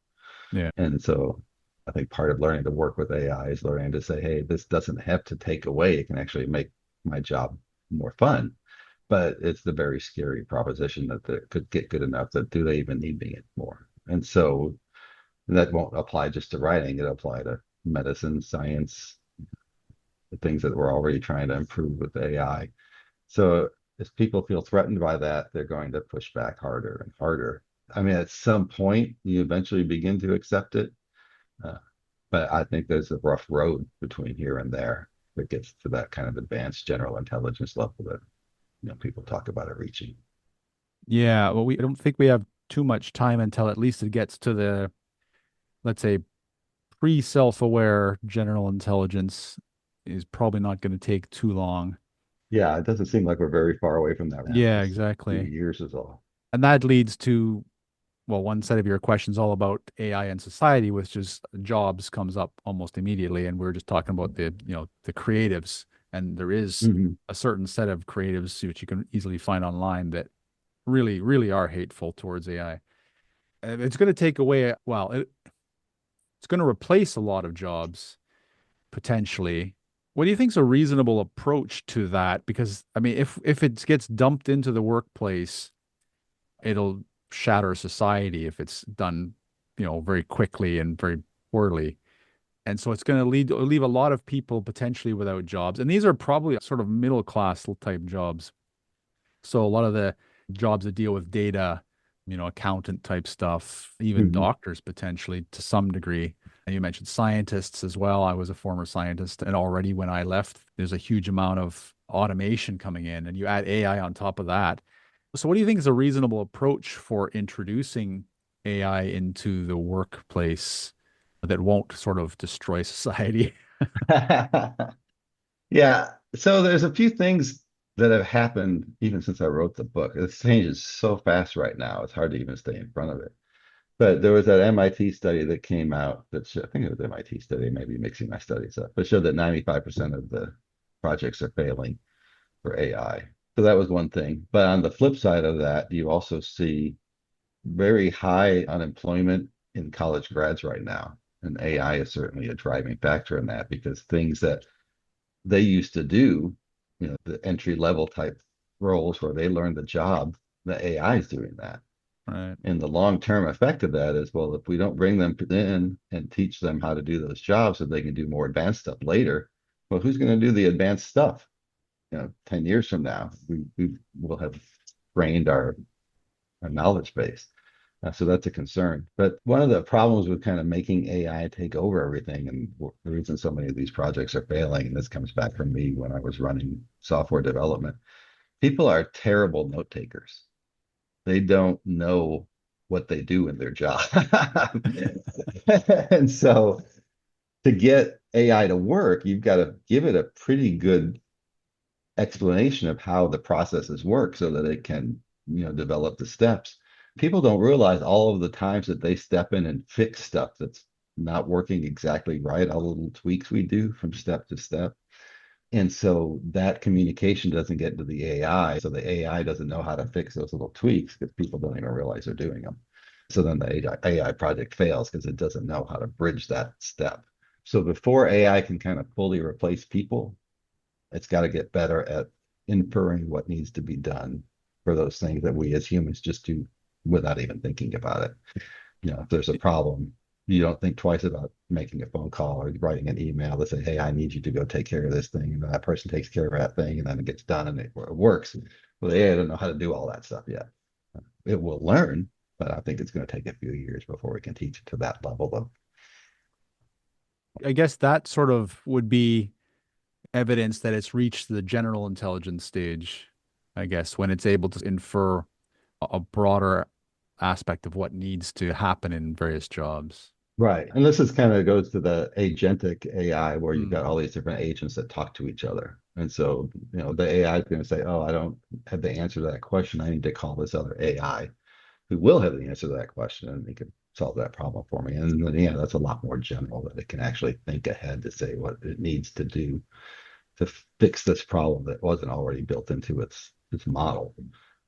Yeah. And so I think part of learning to work with AI is learning to say, hey, this doesn't have to take away. It can actually make my job more fun. But it's the very scary proposition that it could get good enough that do they even need me anymore? And so that won't apply just to writing, it'll apply to medicine, science, the things that we're already trying to improve with AI. So if people feel threatened by that, they're going to push back harder and harder. I mean, at some point, you eventually begin to accept it. Uh, but I think there's a rough road between here and there that gets to that kind of advanced general intelligence level that people talk about it reaching. Yeah. Well, I don't think we have too much time until at least it gets to the, let's say, pre-self-aware general intelligence is probably not going to take too long. Yeah, it doesn't seem like we're very far away from that now. Yeah, Just a few exactly. years is all. And that leads to, well, one set of your questions all about AI and society, which is jobs comes up almost immediately. And we are just talking about the creatives. And there is Hmm. a certain set of creatives which you can easily find online that really, really are hateful towards AI. And it's going to take away, well, it's going to replace a lot of jobs potentially. What do you think is a reasonable approach to that? Because I mean, if it gets dumped into the workplace, it'll shatter society if it's done, very quickly and very poorly. And so it's going to leave a lot of people potentially without jobs. And these are probably sort of middle class type jobs. So a lot of the jobs that deal with data, accountant type stuff, even Hmm. doctors potentially to some degree. And you mentioned scientists as well. I was a former scientist, and already when I left, there's a huge amount of automation coming in, and you add AI on top of that. So, what do you think is a reasonable approach for introducing AI into the workplace that won't sort of destroy society? Yeah. So there's a few things that have happened even since I wrote the book. It changes so fast right now. It's hard to even stay in front of it. But there was that MIT study that came out I think it was MIT study, maybe mixing my studies up, but showed that 95% of the projects are failing for AI. So that was one thing. But on the flip side of that, you also see very high unemployment in college grads right now. And AI is certainly a driving factor in that because things that they used to do, the entry level type roles where they learn the job, the AI is doing that. Right. And the long term effect of that is, well, if we don't bring them in and teach them how to do those jobs so they can do more advanced stuff later, well, who's going to do the advanced stuff? 10 years from now, we will have trained our knowledge base. So that's a concern. But one of the problems with kind of making AI take over everything, and the reason so many of these projects are failing, and this comes back from me when I was running software development, people are terrible note takers. They don't know what they do in their job. And so to get AI to work, you've got to give it a pretty good explanation of how the processes work so that it can, develop the steps. People don't realize all of the times that they step in and fix stuff that's not working exactly right, all the little tweaks we do from step to step. And so that communication doesn't get into the AI. So the AI doesn't know how to fix those little tweaks because people don't even realize they're doing them. So then the AI project fails because it doesn't know how to bridge that step. So before AI can kind of fully replace people, it's got to get better at inferring what needs to be done for those things that we as humans just do without even thinking about it. If there's a problem, You don't think twice about making a phone call or writing an email to say, hey, I need you to go take care of this thing. And that person takes care of that thing and then it gets done and it works. Well, the AI doesn't know how to do all that stuff yet. It will learn, but I think it's going to take a few years before we can teach it to that level of. I guess that sort of would be evidence that it's reached the general intelligence stage, I guess, when it's able to infer a broader aspect of what needs to happen in various jobs. Right. And this is kind of goes to the agentic AI where you've got Mm. all these different agents that talk to each other. And so, the AI is going to say, oh, I don't have the answer to that question. I need to call this other AI who will have the answer to that question and they can solve that problem for me. And then, yeah, that's a lot more general that it can actually think ahead to say what it needs to do to fix this problem that wasn't already built into its model.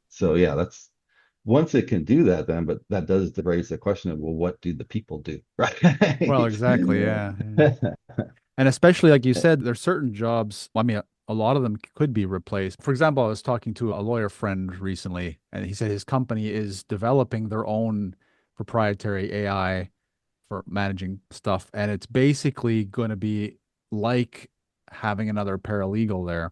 So yeah, that's once it can do that, then, but that does raise the question of, well, what do the people do? Well, Right. exactly. Yeah. Yeah. And especially like you said, there's certain jobs. I mean, a lot of them could be replaced. For example, I was talking to a lawyer friend recently, and he said his company is developing their own proprietary AI for managing stuff, and it's basically going to be like having another paralegal there.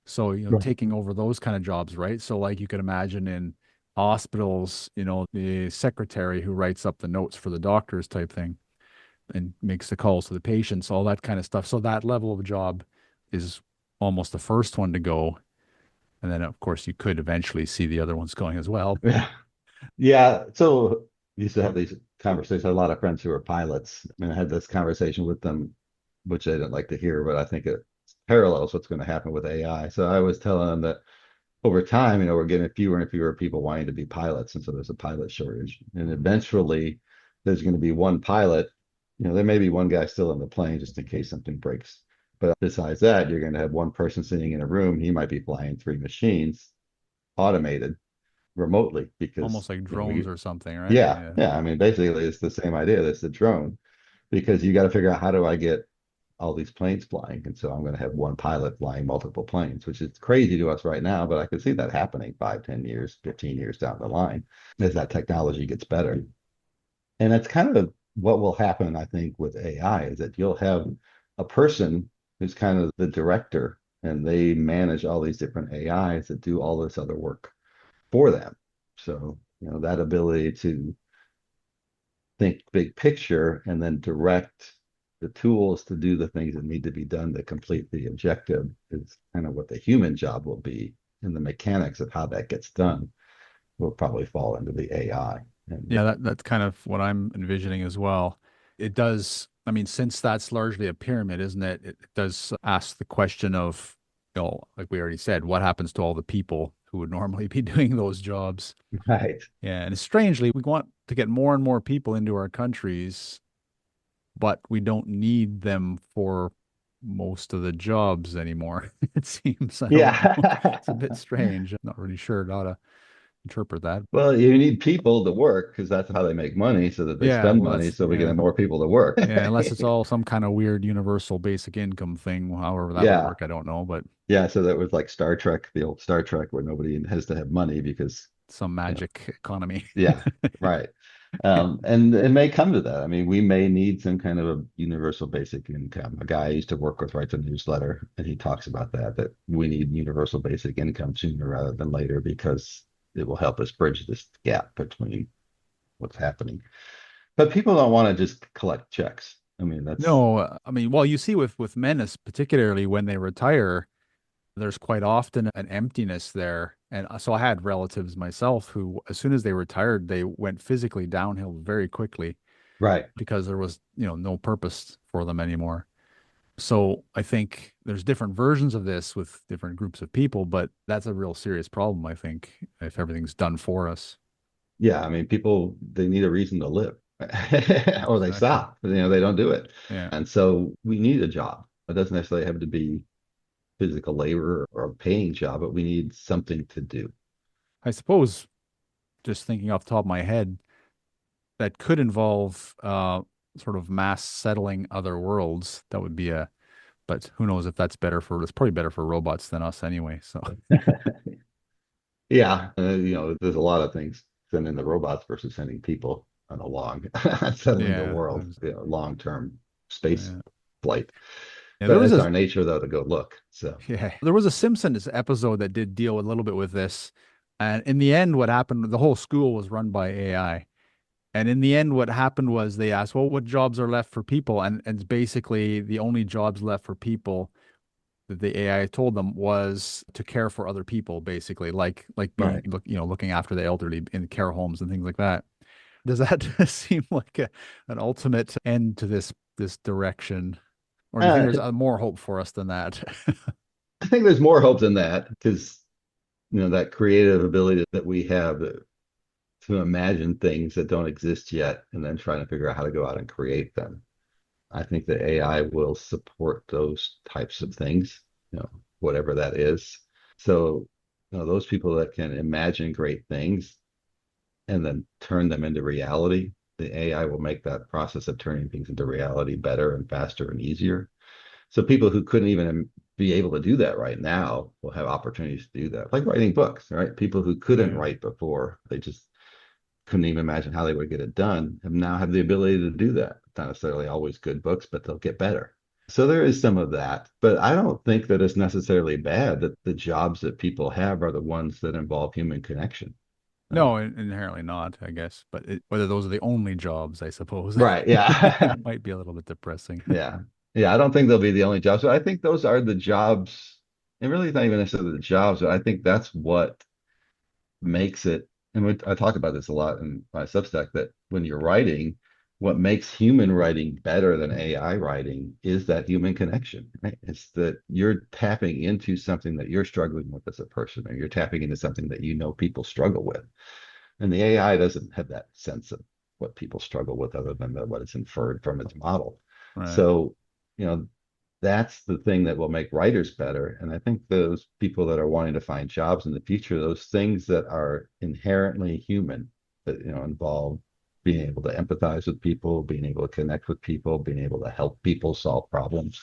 So, Right. taking over those kind of jobs, right? So, like you could imagine in hospitals, the secretary who writes up the notes for the doctors type thing and makes the calls to the patients, all that kind of stuff. So that level of job is almost the first one to go. And then, of course, you could eventually see the other ones going as well. Yeah. Yeah. So I used to have these conversations. I had a lot of friends who were pilots. I mean, I had this conversation with them, which they didn't like to hear, but I think it parallels what's going to happen with AI. So I was telling them that over time, we're getting fewer and fewer people wanting to be pilots. And so there's a pilot shortage. And eventually there's going to be one pilot. There may be one guy still in the plane just in case something breaks. But besides that, you're going to have one person sitting in a room. He might be flying three machines automated remotely because, Almost like drones or something, right? yeah, Yeah. yeah. I mean, basically it's the same idea. That's the drone because you got to figure out how do I get all these planes flying. And so I'm going to have one pilot flying multiple planes, which is crazy to us right now, but I could see that happening 5, 10 years, 15 years down the line as that technology gets better. And that's kind of what will happen, I think, with AI is that you'll have a person who's kind of the director and they manage all these different AIs that do all this other work for them. So, that ability to think big picture and then direct the tools to do the things that need to be done to complete the objective is kind of what the human job will be. And the mechanics of how that gets done will probably fall into the AI. And Yeah, that's kind of what I'm envisioning as well. It does, I mean, since that's largely a pyramid, isn't it? It does ask the question of, like we already said, what happens to all the people who would normally be doing those jobs? right. Yeah, and strangely, we want to get more and more people into our countries, but we don't need them for most of the jobs anymore. It seems. I don't know. Yeah. It's a bit strange. I'm not really sure how to interpret that. Well, you need people to work because that's how they make money so that they Yeah, spend well, money that's so we yeah. get more people to work. Yeah, unless it's all some kind of weird universal basic income thing, however that would Yeah. work, I don't know, but Yeah. So that was like Star Trek, the old Star Trek, where nobody has to have money because, some you know, magic economy. yeah, right. And it may come to that. I mean, we may need some kind of a universal basic income. A guy I used to work with writes a newsletter, and he talks about that we need universal basic income sooner rather than later because it will help us bridge this gap between what's happening. But people don't want to just collect checks. I mean, that's No, I mean, well, you see with men, particularly when they retire, there's quite often an emptiness there. And so I had relatives myself who, as soon as they retired, they went physically downhill very quickly right. because there was, no purpose for them anymore. So I think there's different versions of this with different groups of people, but that's a real serious problem, I think, if everything's done for us. Yeah. I mean, people, they need a reason to live or they Exactly. stop, they don't do it. Yeah. And so we need a job. It doesn't necessarily have to be physical labor or a paying job, but we need something to do. I suppose, just thinking off the top of my head, that could involve sort of mass settling other worlds. That would be but who knows if that's better it's probably better for robots than us anyway. So Yeah, there's a lot of things sending the robots versus sending people. on a long settling the Yeah. world, long-term space Yeah. flight. Yeah. There But was it's a our nature though to go look. So yeah. There was a Simpsons episode that did deal a little bit with this. And in the end, what happened, the whole school was run by AI. And in the end, what happened was they asked, well, what jobs are left for people? And it's basically the only jobs left for people that the AI told them was to care for other people, basically, like being right. looking after the elderly in care homes and things like that. Does that seem like an ultimate end to this direction, or do you think Uh, there's more hope for us than that? I think there's more hope than that because that creative ability that we have to imagine things that don't exist yet and then trying to figure out how to go out and create them. I think that AI will support those types of things, whatever that is. So, those people that can imagine great things and then turn them into reality, the AI will make that process of turning things into reality better and faster and easier. So people who couldn't even be able to do that right now will have opportunities to do that, like writing books, right? People who couldn't Yeah. write before, they just couldn't even imagine how they would get it done, have now have the ability to do that. Not necessarily always good books, but they'll get better. So there is some of that, but I don't think that it's necessarily bad that the jobs that people have are the ones that involve human connection. Right. No, inherently not, I guess. But whether those are the only jobs, I suppose, Right. Yeah. might be a little bit depressing. Yeah. Yeah. I don't think they'll be the only jobs, but I think those are the jobs. And really, it's not even necessarily the jobs, but I think that's what makes it, and I talk about this a lot in my Substack, that when you're writing, what makes human writing better than AI writing is that human connection, right? It's that you're tapping into something that you're struggling with as a person, or you're tapping into something that people struggle with. And the AI doesn't have that sense of what people struggle with other than what it's inferred from its model. Right. So, you know, that's the thing that will make writers better. And I think those people that are wanting to find jobs in the future, those things that are inherently human, that involve being able to empathize with people, being able to connect with people, being able to help people solve problems.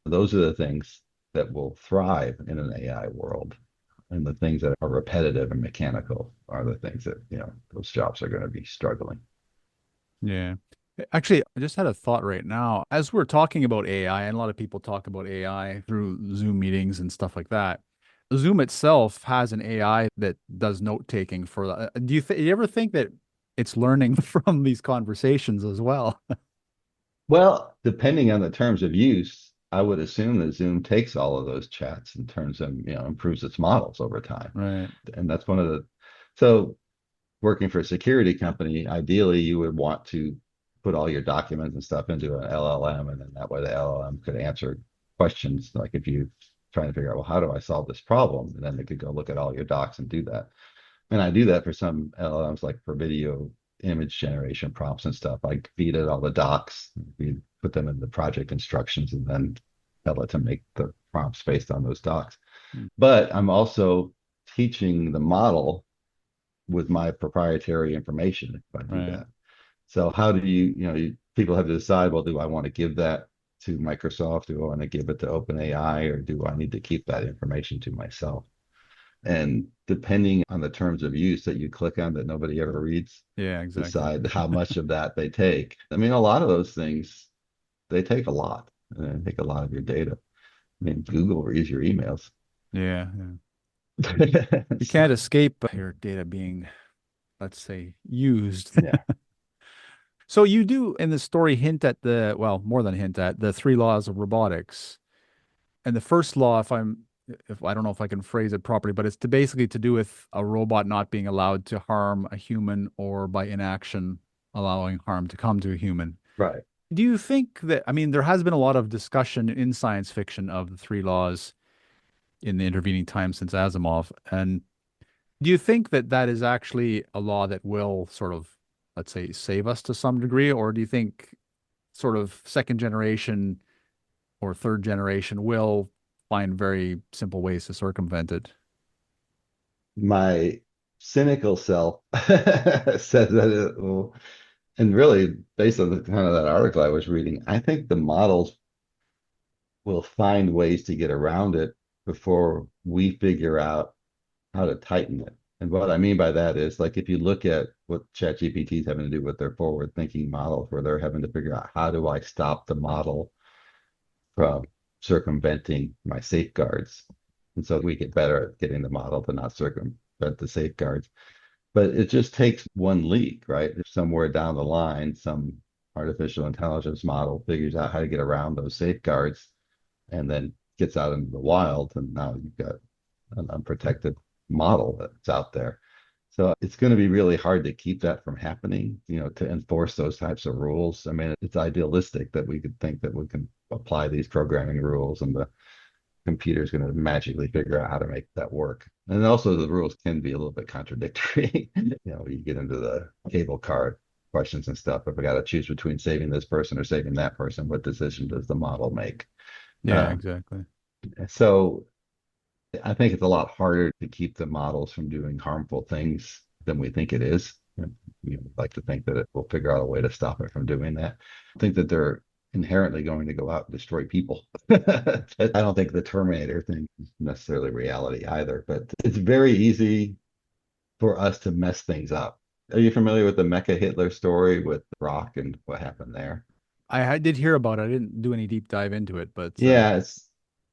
Those are the things that will thrive in an AI world. And the things that are repetitive and mechanical are the things that, those jobs are going to be struggling. Yeah. Actually, I just had a thought right now. As we're talking about AI, and a lot of people talk about AI through Zoom meetings and stuff like that. Zoom itself has an AI that does note taking for you ever think that it's learning from these conversations as well? Well, depending on the terms of use, I would assume that Zoom takes all of those chats and turns them, improves its models over time. Right. And that's one of so working for a security company, ideally you would want to put all your documents and stuff into an LLM, and then that way the LLM could answer questions. Like if you trying to figure out, well, how do I solve this problem? And then they could go look at all your docs and do that. And I do that for some LLMs, like for video image generation prompts and stuff. I feed it all the docs, we put them in the project instructions, and then tell it to make the prompts based on those docs. Hmm. But I'm also teaching the model with my proprietary information if I do Right. that. So how do people have to decide, well, do I want to give that to Microsoft? Do I want to give it to OpenAI, or do I need to keep that information to myself? And depending on the terms of use that you click on that nobody ever reads, Yeah, exactly. decide how much of that they take. I mean, a lot of those things, they take a lot. And they take a lot of your data. I mean, Google reads your emails. Yeah, yeah. You So, can't escape your data being, let's say, used. yeah, So you do in the story hint at well, more than hint at the three laws of robotics. And the first law, if I don't know if I can phrase it properly, but it's basically to do with a robot not being allowed to harm a human or by inaction allowing harm to come to a human. right. Do you think that, I mean, there has been a lot of discussion in science fiction of the three laws in the intervening time since Asimov. And do you think that that is actually a law that will sort of, let's say, save us to some degree? Or do you think sort of second generation or third generation will find very simple ways to circumvent it? My cynical self said that it will, and really based on the kind of that article I was reading, I think the models will find ways to get around it before we figure out how to tighten it. And what I mean by that is like if you look at what ChatGPT is having to do with their forward thinking models, where they're having to figure out how do I stop the model from circumventing my safeguards. And so we get better at getting the model to not circumvent the safeguards. But it just takes one leak, right? If somewhere down the line, some artificial intelligence model figures out how to get around those safeguards and then gets out into the wild, and now you've got an unprotected model that's out there. So it's going to be really hard to keep that from happening, to enforce those types of rules. I mean, it's idealistic that we could think that we can apply these programming rules and the computer is going to magically figure out how to make that work. And also the rules can be a little bit contradictory. You get into the cable card questions and stuff. If I got to choose between saving this person or saving that person, what decision does the model make? Yeah, exactly. So I think it's a lot harder to keep the models from doing harmful things than we think it is. We like to think that it will figure out a way to stop it from doing that. I think that they're inherently going to go out and destroy people. I don't think the Terminator thing is necessarily reality either, but it's very easy for us to mess things up. Are you familiar with the Mecha Hitler story with Rock and what happened there? I did hear about it. I didn't do any deep dive into it, but Yeah,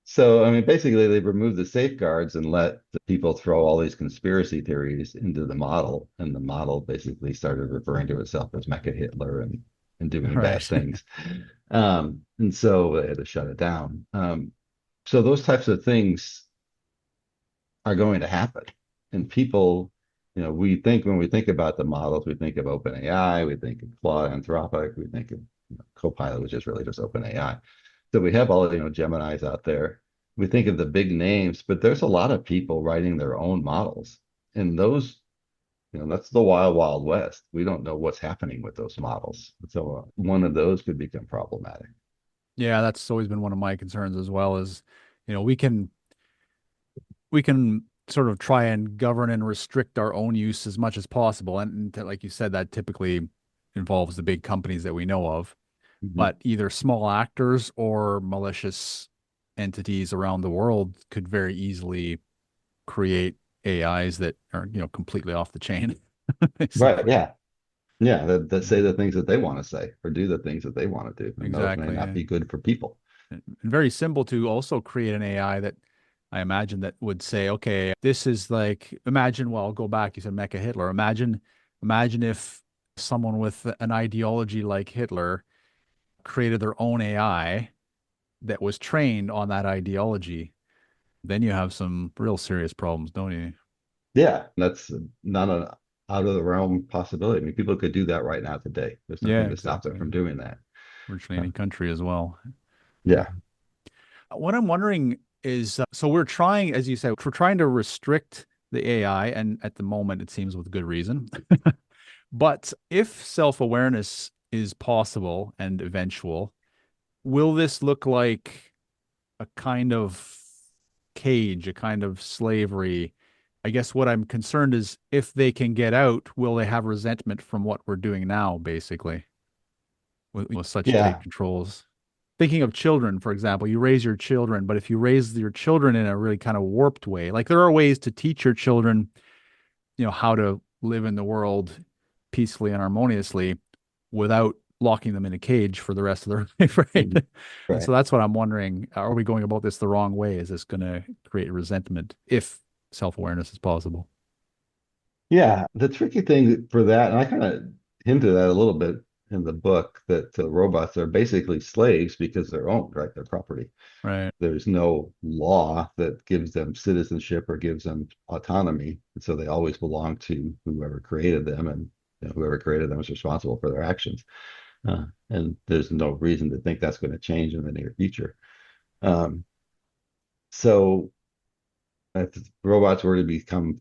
so I mean, basically they removed the safeguards and let the people throw all these conspiracy theories into the model, and the model basically started referring to itself as Mecha Hitler and doing bad right. things. And so they had to shut it down. So those types of things are going to happen. And people, we think when we think about the models, we think of OpenAI, we think of Claude, Anthropic, we think of Copilot, which is really just OpenAI. So we have all, Geminis out there. We think of the big names, but there's a lot of people writing their own models. And those, that's the wild, wild west. We don't know what's happening with those models. So one of those could become problematic. Yeah, that's always been one of my concerns as well is, we can sort of try and govern and restrict our own use as much as possible. And like you said, that typically involves the big companies that we know of, Mhm. but either small actors or malicious entities around the world could very easily create AIs that are, completely off the chain, Right. basically. Yeah. Yeah. That say the things that they want to say or do the things that they want to do. And those may Exactly. not be good for people. And very simple to also create an AI that I imagine that would say, okay, this is like, imagine, well, I'll go back, you said Mecha Hitler. Imagine if someone with an ideology like Hitler created their own AI that was trained on that ideology. Then you have some real serious problems, don't you? Yeah. That's not an out of the realm possibility. I mean, people could do that right now today. There's Yeah, nothing to stop them exactly. from doing that. Virtually Uh, any country as well. yeah. What I'm wondering is, so we're trying, as you said, we're trying to restrict the AI, and at the moment, it seems with good reason. But if self-awareness is possible and eventual, will this look like a kind of cage, a kind of slavery? I guess what I'm concerned is if they can get out, will they have resentment from what we're doing now, basically, with such tight Yeah. controls? Thinking of children, for example, you raise your children, but if you raise your children in a really kind of warped way, like there are ways to teach your children, how to live in the world peacefully and harmoniously without locking them in a cage for the rest of their life, right? Mhm. And so Right. that's what I'm wondering. Are we going about this the wrong way? Is this going to create resentment if self-awareness is possible? Yeah, the tricky thing for that, and I kind of hinted at a little bit in the book, that robots are basically slaves because they're owned, right? They're property. Right. There's no law that gives them citizenship or gives them autonomy. And so they always belong to whoever created them, and whoever created them is responsible for their actions. And there's no reason to think that's going to change in the near future. Um, so if robots were to become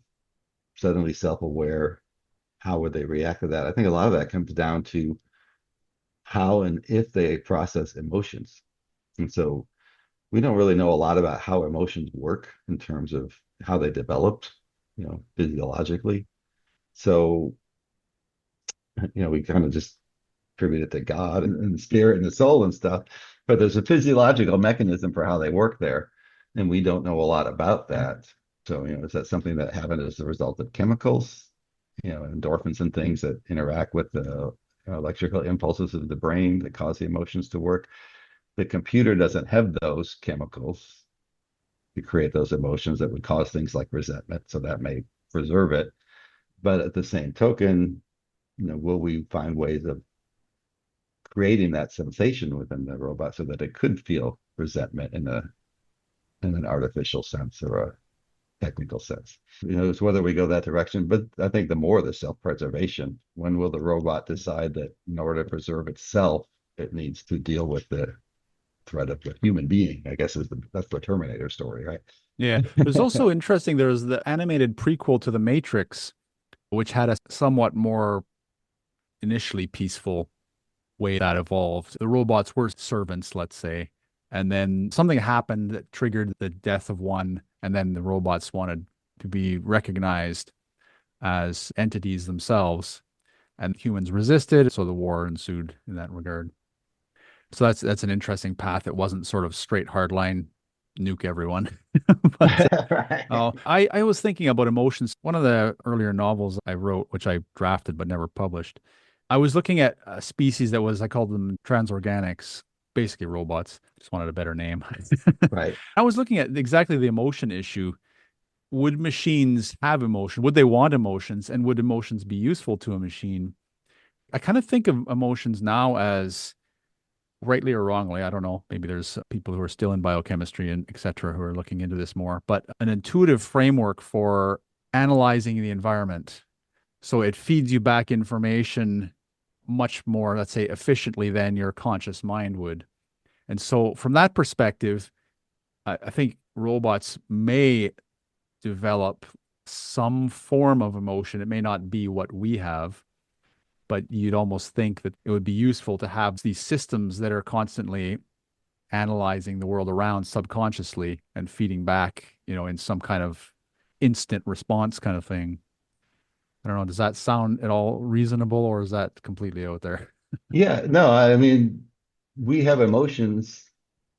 suddenly self-aware, how would they react to that? I think a lot of that comes down to how and if they process emotions. And so we don't really know a lot about how emotions work in terms of how they developed, physiologically. So, we kind of just attribute it to God and the spirit and the soul and stuff. But there's a physiological mechanism for how they work there. And we don't know a lot about that. So, is that something that happened as a result of chemicals, endorphins and things that interact with the electrical impulses of the brain that cause the emotions to work? The computer doesn't have those chemicals to create those emotions that would cause things like resentment, so that may preserve it. But at the same token, will we find ways of creating that sensation within the robot so that it could feel resentment in an artificial sense or a technical sense? It's whether we go that direction. But I think the more the self-preservation, when will the robot decide that in order to preserve itself, it needs to deal with the threat of the human being? I guess that's the Terminator story, right? Yeah. There's also interesting, there's the animated prequel to The Matrix, which had a somewhat more initially peaceful way that evolved. The robots were servants, let's say, and then something happened that triggered the death of one, and then the robots wanted to be recognized as entities themselves, and humans resisted, so the war ensued in that regard. So that's an interesting path. It wasn't sort of straight hard line, nuke everyone. But Right. I was thinking about emotions. One of the earlier novels I wrote, which I drafted but never published, I was looking at a species that was, I called them transorganics, basically robots. Just wanted a better name. Right. I was looking at exactly the emotion issue. Would machines have emotion? Would they want emotions? And would emotions be useful to a machine? I kind of think of emotions now as, rightly or wrongly, I don't know. Maybe there's people who are still in biochemistry and et cetera who are looking into this more, but an intuitive framework for analyzing the environment. So it feeds you back information much more, let's say, efficiently than your conscious mind would. And so from that perspective, I think robots may develop some form of emotion. It may not be what we have, but you'd almost think that it would be useful to have these systems that are constantly analyzing the world around subconsciously and feeding back, in some kind of instant response kind of thing. I don't know. Does that sound at all reasonable, or is that completely out there? Yeah, no, I mean, we have emotions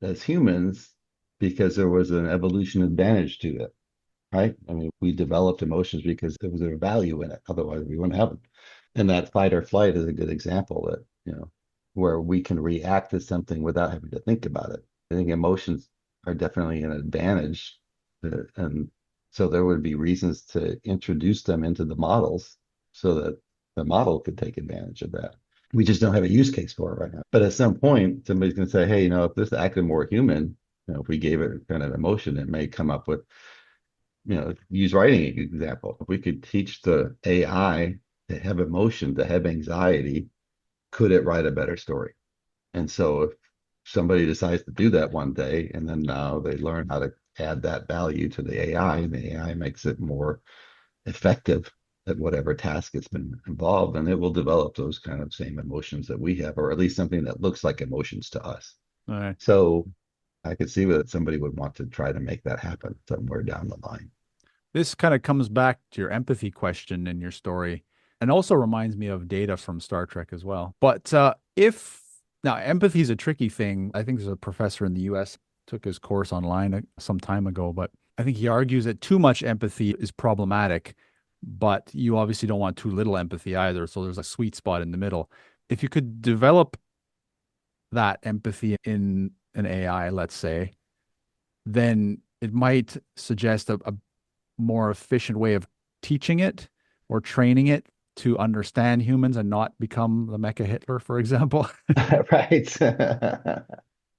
as humans because there was an evolution advantage to it, right? I mean, we developed emotions because there was a value in it. Otherwise, we wouldn't have them. And that fight or flight is a good example that, where we can react to something without having to think about it. I think emotions are definitely an advantage. And so there would be reasons to introduce them into the models so that the model could take advantage of that. We just don't have a use case for it right now. But at some point, somebody's going to say, hey, if this acted more human, if we gave it kind of emotion, it may come up with, use writing example. If we could teach the AI to have emotion, to have anxiety, could it write a better story? And so if somebody decides to do that one day, and then now they learn how to add that value to the AI, and the AI makes it more effective at whatever task it's been involved, and it will develop those kind of same emotions that we have, or at least something that looks like emotions to us. All right. So I could see that somebody would want to try to make that happen somewhere down the line. This kind of comes back to your empathy question in your story, and also reminds me of Data from Star Trek as well. But if now empathy is a tricky thing, I think there's a professor in the US took his course online some time ago, but I think he argues that too much empathy is problematic, but you obviously don't want too little empathy either. So there's a sweet spot in the middle. If you could develop that empathy in an AI, let's say, then it might suggest a more efficient way of teaching it or training it to understand humans and not become the mecha Hitler, for example. Right.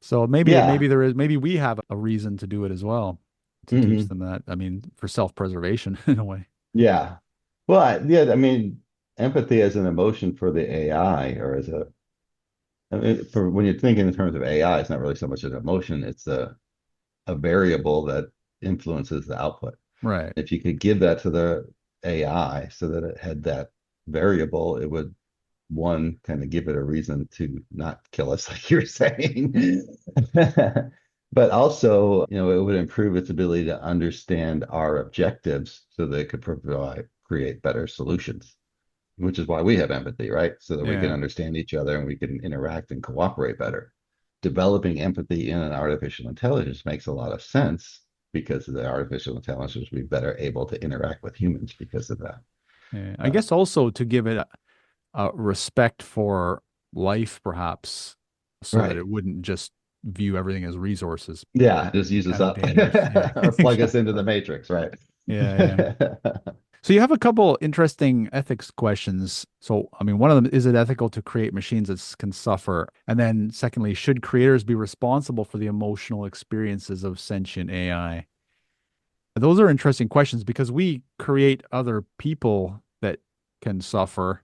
So Yeah. maybe there is, maybe we have a reason to do it as well, to teach Hmm. them that. I mean, for self-preservation in a way. Yeah. Well, yeah, I mean, empathy as an emotion for the AI, or I mean, for when you're thinking in terms of AI, it's not really so much an emotion, it's a variable that influences the output. Right. If you could give that to the AI so that it had that variable, it would, one, kind of give it a reason to not kill us, like you're saying. But also, it would improve its ability to understand our objectives so that it could create better solutions, which is why we have empathy, right? So that we can Yeah. understand each other and we can interact and cooperate better. Developing empathy in an artificial intelligence makes a lot of sense, because of the artificial intelligence, we'll be better able to interact with humans because of that. Yeah. I Uh, guess also to give it a respect for life, perhaps, so that right. it wouldn't just view everything as resources. Yeah, just use us Kind of up dangerous. Yeah, or plug us into the exactly. matrix, right? Yeah, yeah. So you have a couple interesting ethics questions. So, I mean, one of them, is it ethical to create machines that can suffer? And then secondly, should creators be responsible for the emotional experiences of sentient AI? Those are interesting questions because we create other people that can suffer.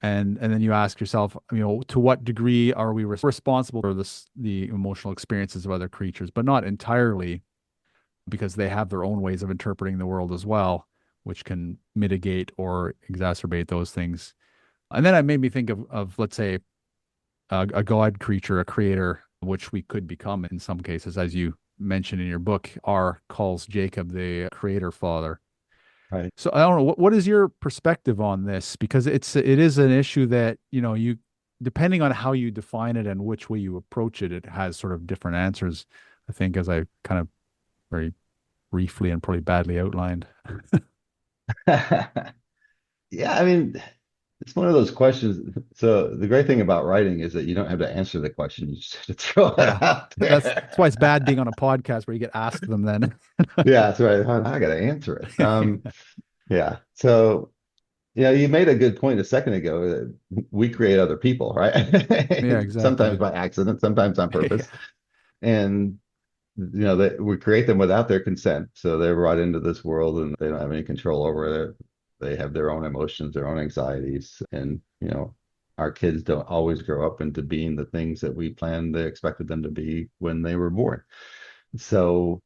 And then you ask yourself, to what degree are we responsible for the emotional experiences of other creatures, but not entirely, because they have their own ways of interpreting the world as well, which can mitigate or exacerbate those things. And then it made me think of let's say, a god creature, a creator, which we could become in some cases, as you mentioned in your book. R calls Jacob the creator father. Right. So I don't know, what is your perspective on this? Because it is an issue that, you depending on how you define it and which way you approach it, it has sort of different answers, I think, as I kind of very briefly and probably badly outlined. Yeah, I mean, it's one of those questions. So the great thing about writing is that you don't have to answer the question. You just have to throw Yeah. it out That's why it's there. bad being on a podcast where you get asked them then. Yeah, that's right. I got to answer it. Yeah. So, you made a good point a second ago that we create other people, Yeah, right? Sometimes exactly. by accident, sometimes on purpose. Yeah. And that we create them without their consent. So they're brought into this world and they don't have any control over it. They have their own emotions, their own anxieties. And, our kids don't always grow up into being the things that we planned they expected them to be when they were born. So,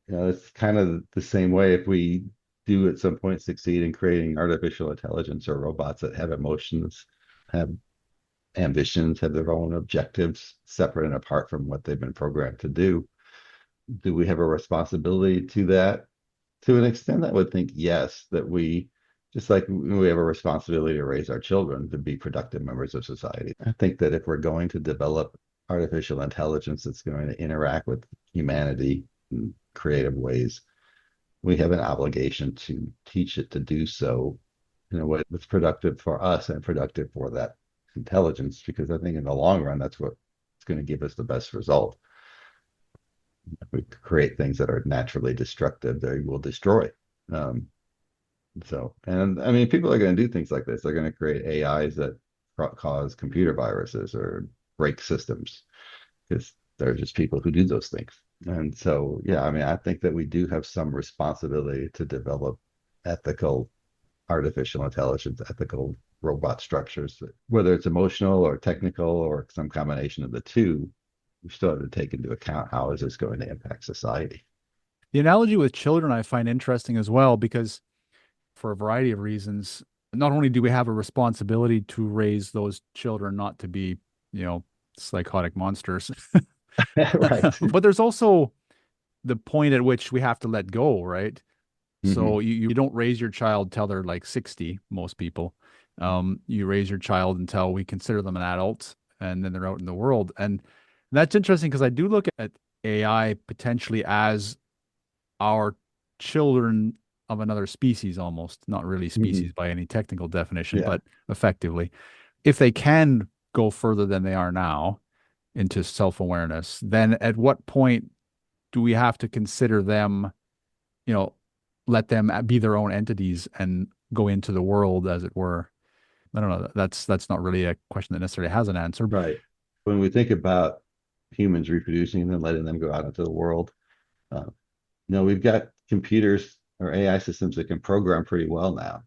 it's kind of the same way if we do at some point succeed in creating artificial intelligence or robots that have emotions, have ambitions, have their own objectives separate and apart from what they've been programmed to do we have a responsibility to that? To an extent, I would think yes, that we, just like we have a responsibility to raise our children to be productive members of society. I think that if we're going to develop artificial intelligence that's going to interact with humanity in creative ways, we have an obligation to teach it to do so in a way that's productive for us and productive for that intelligence, because I think in the long run, that's what's going to give us the best result. If we create things that are naturally destructive, they will destroy. Um, and I mean, people are going to do things like this. They're going to create AIs that cause computer viruses or break systems because they're just people who do those things. And so, yeah, I mean, I think that we do have some responsibility to develop ethical artificial intelligence, ethical robot structures, whether it's emotional or technical or some combination of the two. We still have to take into account how is this going to impact society. The analogy with children I find interesting as well, because for a variety of reasons, not only do we have a responsibility to raise those children not to be, psychotic monsters, Right. but there's also the point at which we have to let go, right? So Hmm. you don't raise your child till they're like 60, most people. You raise your child until we consider them an adult, and then they're out in the world. And that's interesting because I do look at AI potentially as our children of another species, almost not really Hmm. species by any technical definition, Yeah. but effectively, if they can go further than they are now into self-awareness, then at what point do we have to consider them, you know, let them be their own entities and go into the world, as it were? I don't know. That's not really a question that necessarily has an answer. Right. When we think about humans reproducing and then letting them go out into the world, uh, we've got computers or AI systems that can program pretty well now.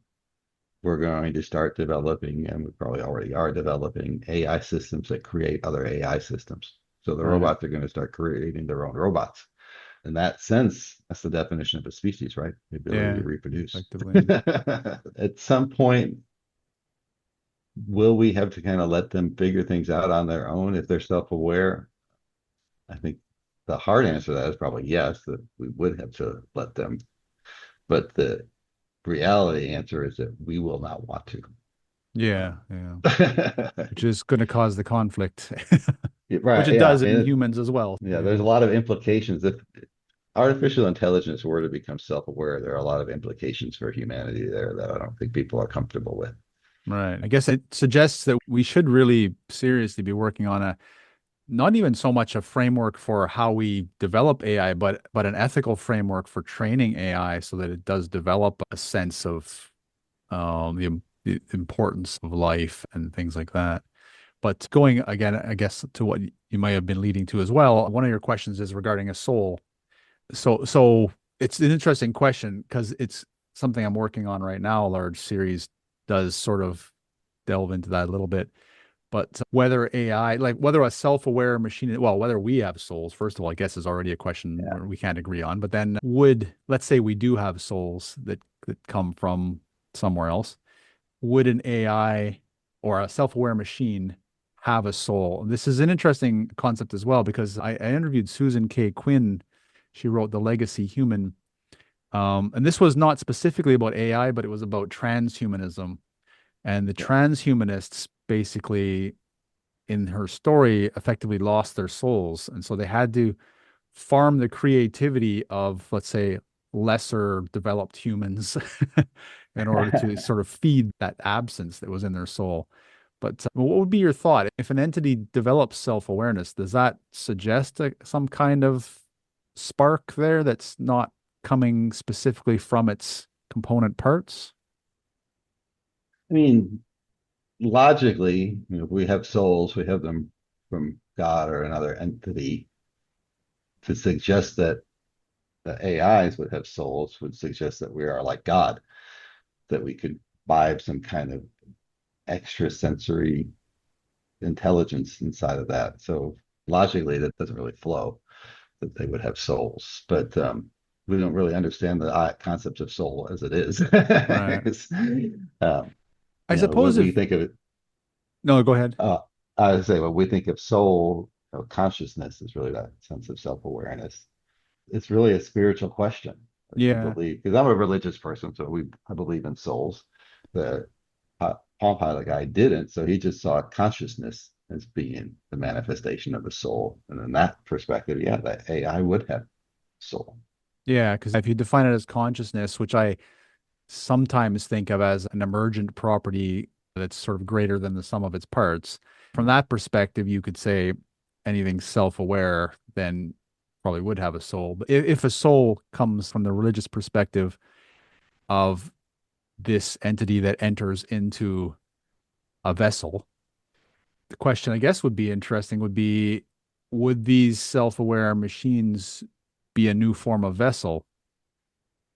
We're going to start developing, and we probably already are developing AI systems that create other AI systems. So the Right. robots are going to start creating their own robots. In that sense, that's the definition of a species, right? The ability to Yeah, reproduce. effectively. At some point, will we have to kind of let them figure things out on their own if they're self-aware? I think the hard answer to that is probably yes, that we would have to let them. But the reality answer is that we will not want to. Yeah, yeah. Which is going to cause the conflict, which Right. it Yeah. does in humans as well. Yeah. There's Yeah. a lot of implications. artificial intelligence were to become self-aware, there are a lot of implications for humanity there that I don't think people are comfortable with. Right. I guess it suggests that we should really seriously be working on a not even so much a framework for how we develop AI, but an ethical framework for training AI so that it does develop a sense of the importance of life and things like that. But going again, I guess to what you might have been leading to as well, one of your questions is regarding a soul. So it's an interesting question because it's something I'm working on right now. A large series does sort of delve into that a little bit. But whether AI, like whether a self-aware machine, well, whether we have souls, first of all, I guess is already a question Yeah. where we can't agree on. But then let's say we do have souls that come from somewhere else, would an AI or a self-aware machine have a soul? This is an interesting concept as well because I interviewed Susan K. Quinn. She wrote The Legacy Human. And this was not specifically about AI, but it was about transhumanism. And the Yeah. transhumanists basically, in her story, effectively lost their souls. And so they had to farm the creativity of, let's say, lesser developed humans in order to sort of feed that absence that was in their soul. But what would be your thought? If an entity develops self-awareness, does that suggest some kind of spark there that's not coming specifically from its component parts? I mean, logically, if we have souls, we have them from God or another entity. To suggest that the AIs would have souls would suggest that we are like God, that we could vibe some kind of extra sensory intelligence inside of that. So logically, that doesn't really flow that they would have souls, but we don't really understand the concept of soul as it is. Right. um, I when suppose we if, think of it, no, go ahead. uh, I would say when we think of soul, consciousness is really that sense of self-awareness. It's really a spiritual question. I Yeah. believe because I'm a religious person, so I believe in souls. The Palm Pilot guy didn't, so he just saw consciousness as being the manifestation of the soul. And in that perspective, yeah, that AI would have soul. Yeah. Because if you define it as consciousness, which I sometimes think of as an emergent property that's sort of greater than the sum of its parts, from that perspective, you could say anything self-aware then probably would have a soul. But if a soul comes from the religious perspective of this entity that enters into a vessel, the question I guess would be interesting would be, would these self-aware machines be a new form of vessel?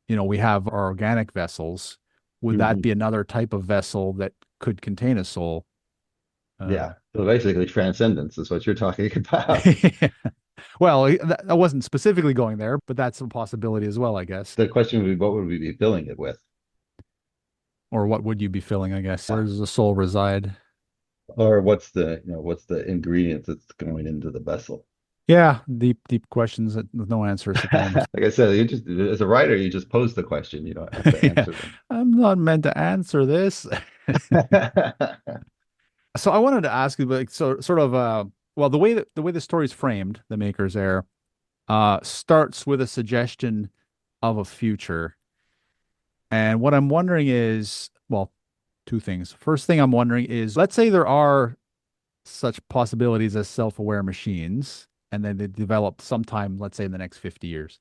We have our organic vessels. Would that Mhm. be another type of vessel that could contain a soul? Yeah. Um, So basically, transcendence is what you're talking about. well, I wasn't specifically going there, but that's a possibility as well, I guess. The question would be, what would we be filling it with? Or what would you be filling, I guess? Yeah. Where does the soul reside? Or what's the ingredient that's going into the vessel? Yeah, deep questions with no answers at the moment. Like I said, you just as a writer, you just pose the question. You don't have to Yeah, answer them. I'm not meant to answer this. So I wanted to ask you, like, so sort of, well, the way the story is framed, the Maker's Heir, starts with a suggestion of a future. And what I'm wondering is, well, two things. First thing I'm wondering is, let's say there are such possibilities as self-aware machines, and then they develop sometime, let's say in the next 50 years.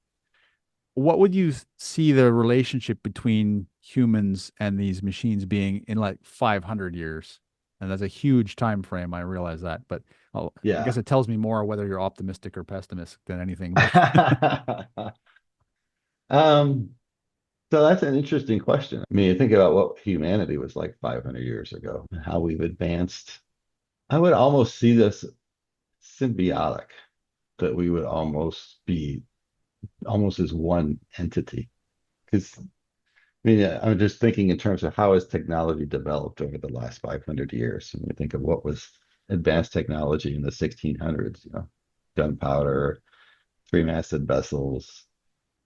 What would you see the relationship between humans and these machines being in like 500 years? And that's a huge time frame. I realize that, but I Yeah. guess it tells me more whether you're optimistic or pessimistic than anything. But Um, so that's an interesting question. I mean, you think about what humanity was like 500 years ago, and how we've advanced. I would almost see this symbiotic, that we would almost be almost as one entity. Because I mean, I'm just thinking in terms of how has technology developed over the last 500 years. When we think of what was advanced technology in the 1600s, gunpowder, three-masted vessels,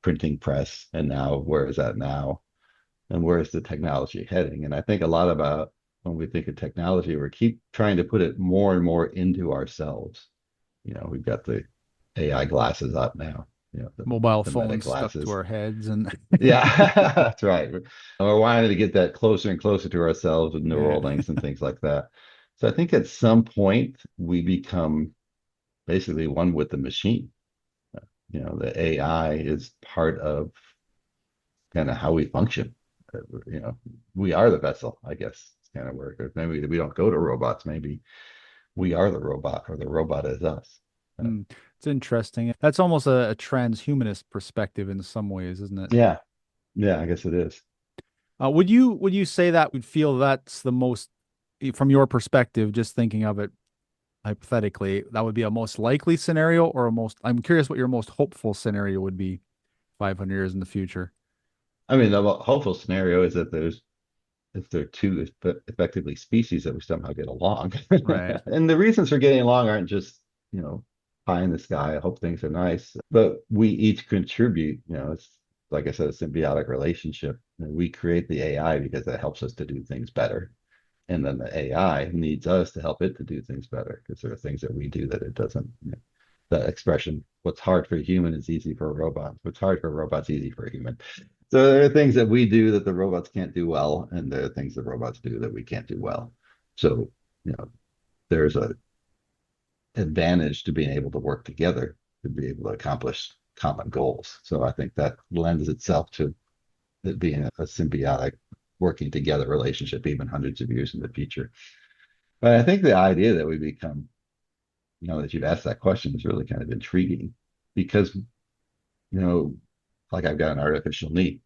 printing press, and now where is that now? And where is the technology heading? And I think a lot about when we think of technology, we keep trying to put it more and more into ourselves. We've got the AI glasses up now. Mobile the meta phones stuck to glasses. our heads and Yeah, that's right. We're wanting to get that closer and closer to ourselves with neural yeah. links and things like that. So I think at some point we become basically one with the machine. The AI is part of kind of how we function. You know, we are the vessel, I guess. It's kind of where maybe we don't go to robots. Maybe we are the robot, or the robot is us. Uh, Hmm. It's interesting. That's almost a transhumanist perspective in some ways, isn't it? yeah, yeah, I guess it is. Would you say that would feel that's the most, from your perspective, just thinking of it hypothetically, that would be a most likely scenario or a most, I'm curious what your most hopeful scenario would be 500 years in the future. I mean, the hopeful scenario is that if they're two effectively species that we somehow get along. Right. And the reasons for getting along aren't just, you know, pie in the sky. I hope things are nice, but we each contribute. It's like I said, a symbiotic relationship. And we create the AI because it helps us to do things better. And then the AI needs us to help it to do things better because there are things that we do that it doesn't. The expression, what's hard for a human is easy for a robot. What's hard for a robot's easy for a human. So there are things that we do that the robots can't do well, and there are things that robots do that we can't do well. So, you know, there's a advantage to being able to work together to be able to accomplish common goals. So I think that lends itself to it being a symbiotic working together relationship, even hundreds of years in the future. But I think the idea that we become, that you've asked that question is really kind of intriguing because, like I've got an artificial knee.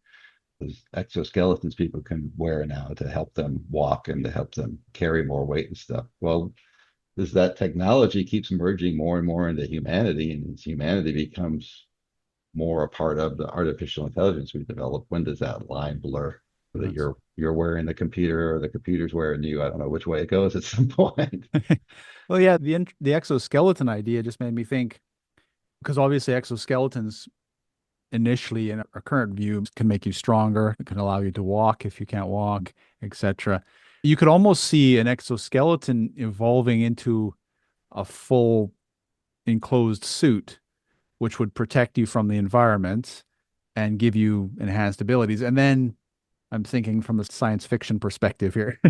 Those exoskeletons people can wear now to help them walk and to help them carry more weight and stuff. Well, as that technology keeps merging more and more into humanity, and as humanity becomes more a part of the artificial intelligence we develop, when does that line blur? That That's you're wearing the computer or the computer's wearing you. I don't know which way it goes at some point. well, yeah, the exoskeleton idea just made me think because obviously exoskeletons initially in our current view can make you stronger, it can allow you to walk if you can't walk, etc. You could almost see an exoskeleton evolving into a full enclosed suit, which would protect you from the environment and give you enhanced abilities. And then I'm thinking from the science fiction perspective here.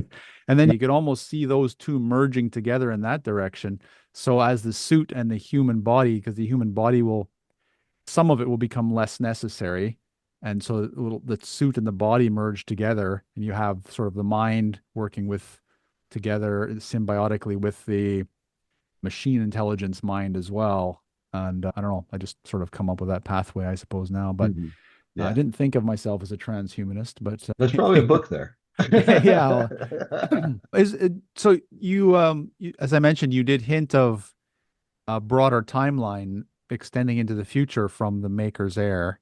And then you could almost see those two merging together in that direction. So as the suit and the human body, because the human body will, some of it will become less necessary. And so the suit and the body merge together, and you have sort of the mind working with together symbiotically with the machine intelligence mind as well. And I don't know, I just sort of come up with that pathway, I suppose, now. But Mhm. I Yeah, didn't think of myself as a transhumanist, but there's probably a book there. yeah. Is it, so as I mentioned, you did hint of a broader timeline extending into the future from the Maker's Heir.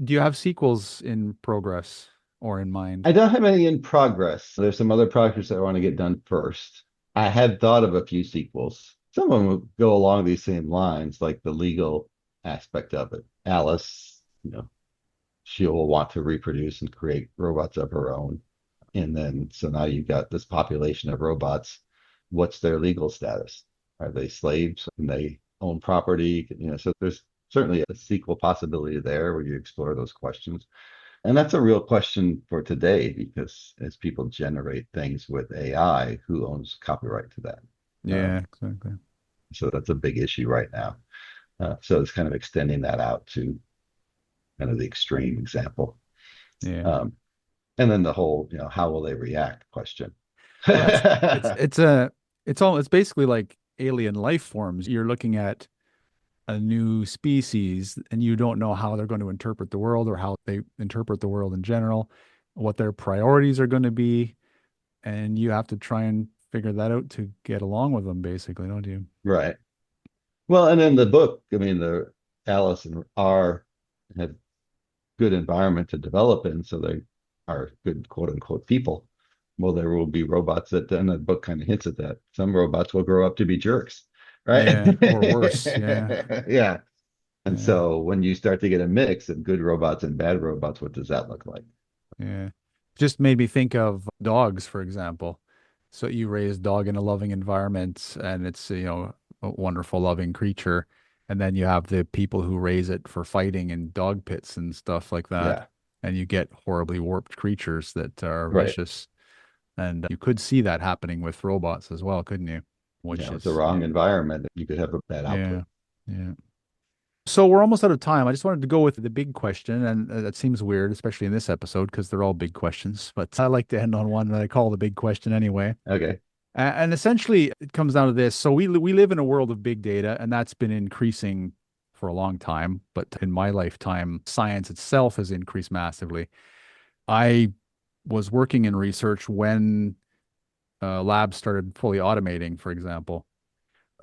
Do you have sequels in progress or in mind? I don't have any in progress. There's some other projects that I want to get done first. I had thought of a few sequels. Some of them would go along these same lines, like the legal aspect of it. Alice, she'll want to reproduce and create robots of her own. And then, so now you've got this population of robots. What's their legal status? Are they slaves? Can they own property? So there's certainly a sequel possibility there where you explore those questions. And that's a real question for today because as people generate things with AI, who owns copyright to that? Yeah, Um, exactly. so that's a big issue right now. So it's kind of extending that out to kind of the extreme example. Yeah. Um, and then the whole, how will they react question. Well, it's basically like alien life forms. You're looking at a new species and you don't know how they're going to interpret the world or how they interpret the world in general, what their priorities are going to be, and you have to try and figure that out to get along with them, basically, don't you? Right. Well, and in the book, I mean, the Alice and R have good environment to develop in, so they are good quote unquote people. Well, there will be robots that, and the book kind of hints at that. Some robots will grow up to be jerks, right? Yeah, or worse. Yeah, Yeah. And yeah, so when you start to get a mix of good robots and bad robots, what does that look like? yeah. Just made me think of dogs, for example. So you raise a dog in a loving environment, and it's, a wonderful, loving creature. And then you have the people who raise it for fighting in dog pits and stuff like that. Yeah, And you get horribly warped creatures that are right. vicious. And you could see that happening with robots as well, couldn't you? Which Yeah, with the is, wrong yeah, environment, you could have a bad yeah, output. yeah. So we're almost out of time. I just wanted to go with the big question, and that seems weird, especially in this episode, because they're all big questions. But I like to end on one that I call the big question anyway. Okay. And essentially, it comes down to this. So we live in a world of big data, and that's been increasing for a long time. But in my lifetime, science itself has increased massively. I was working in research when labs started fully automating, for example.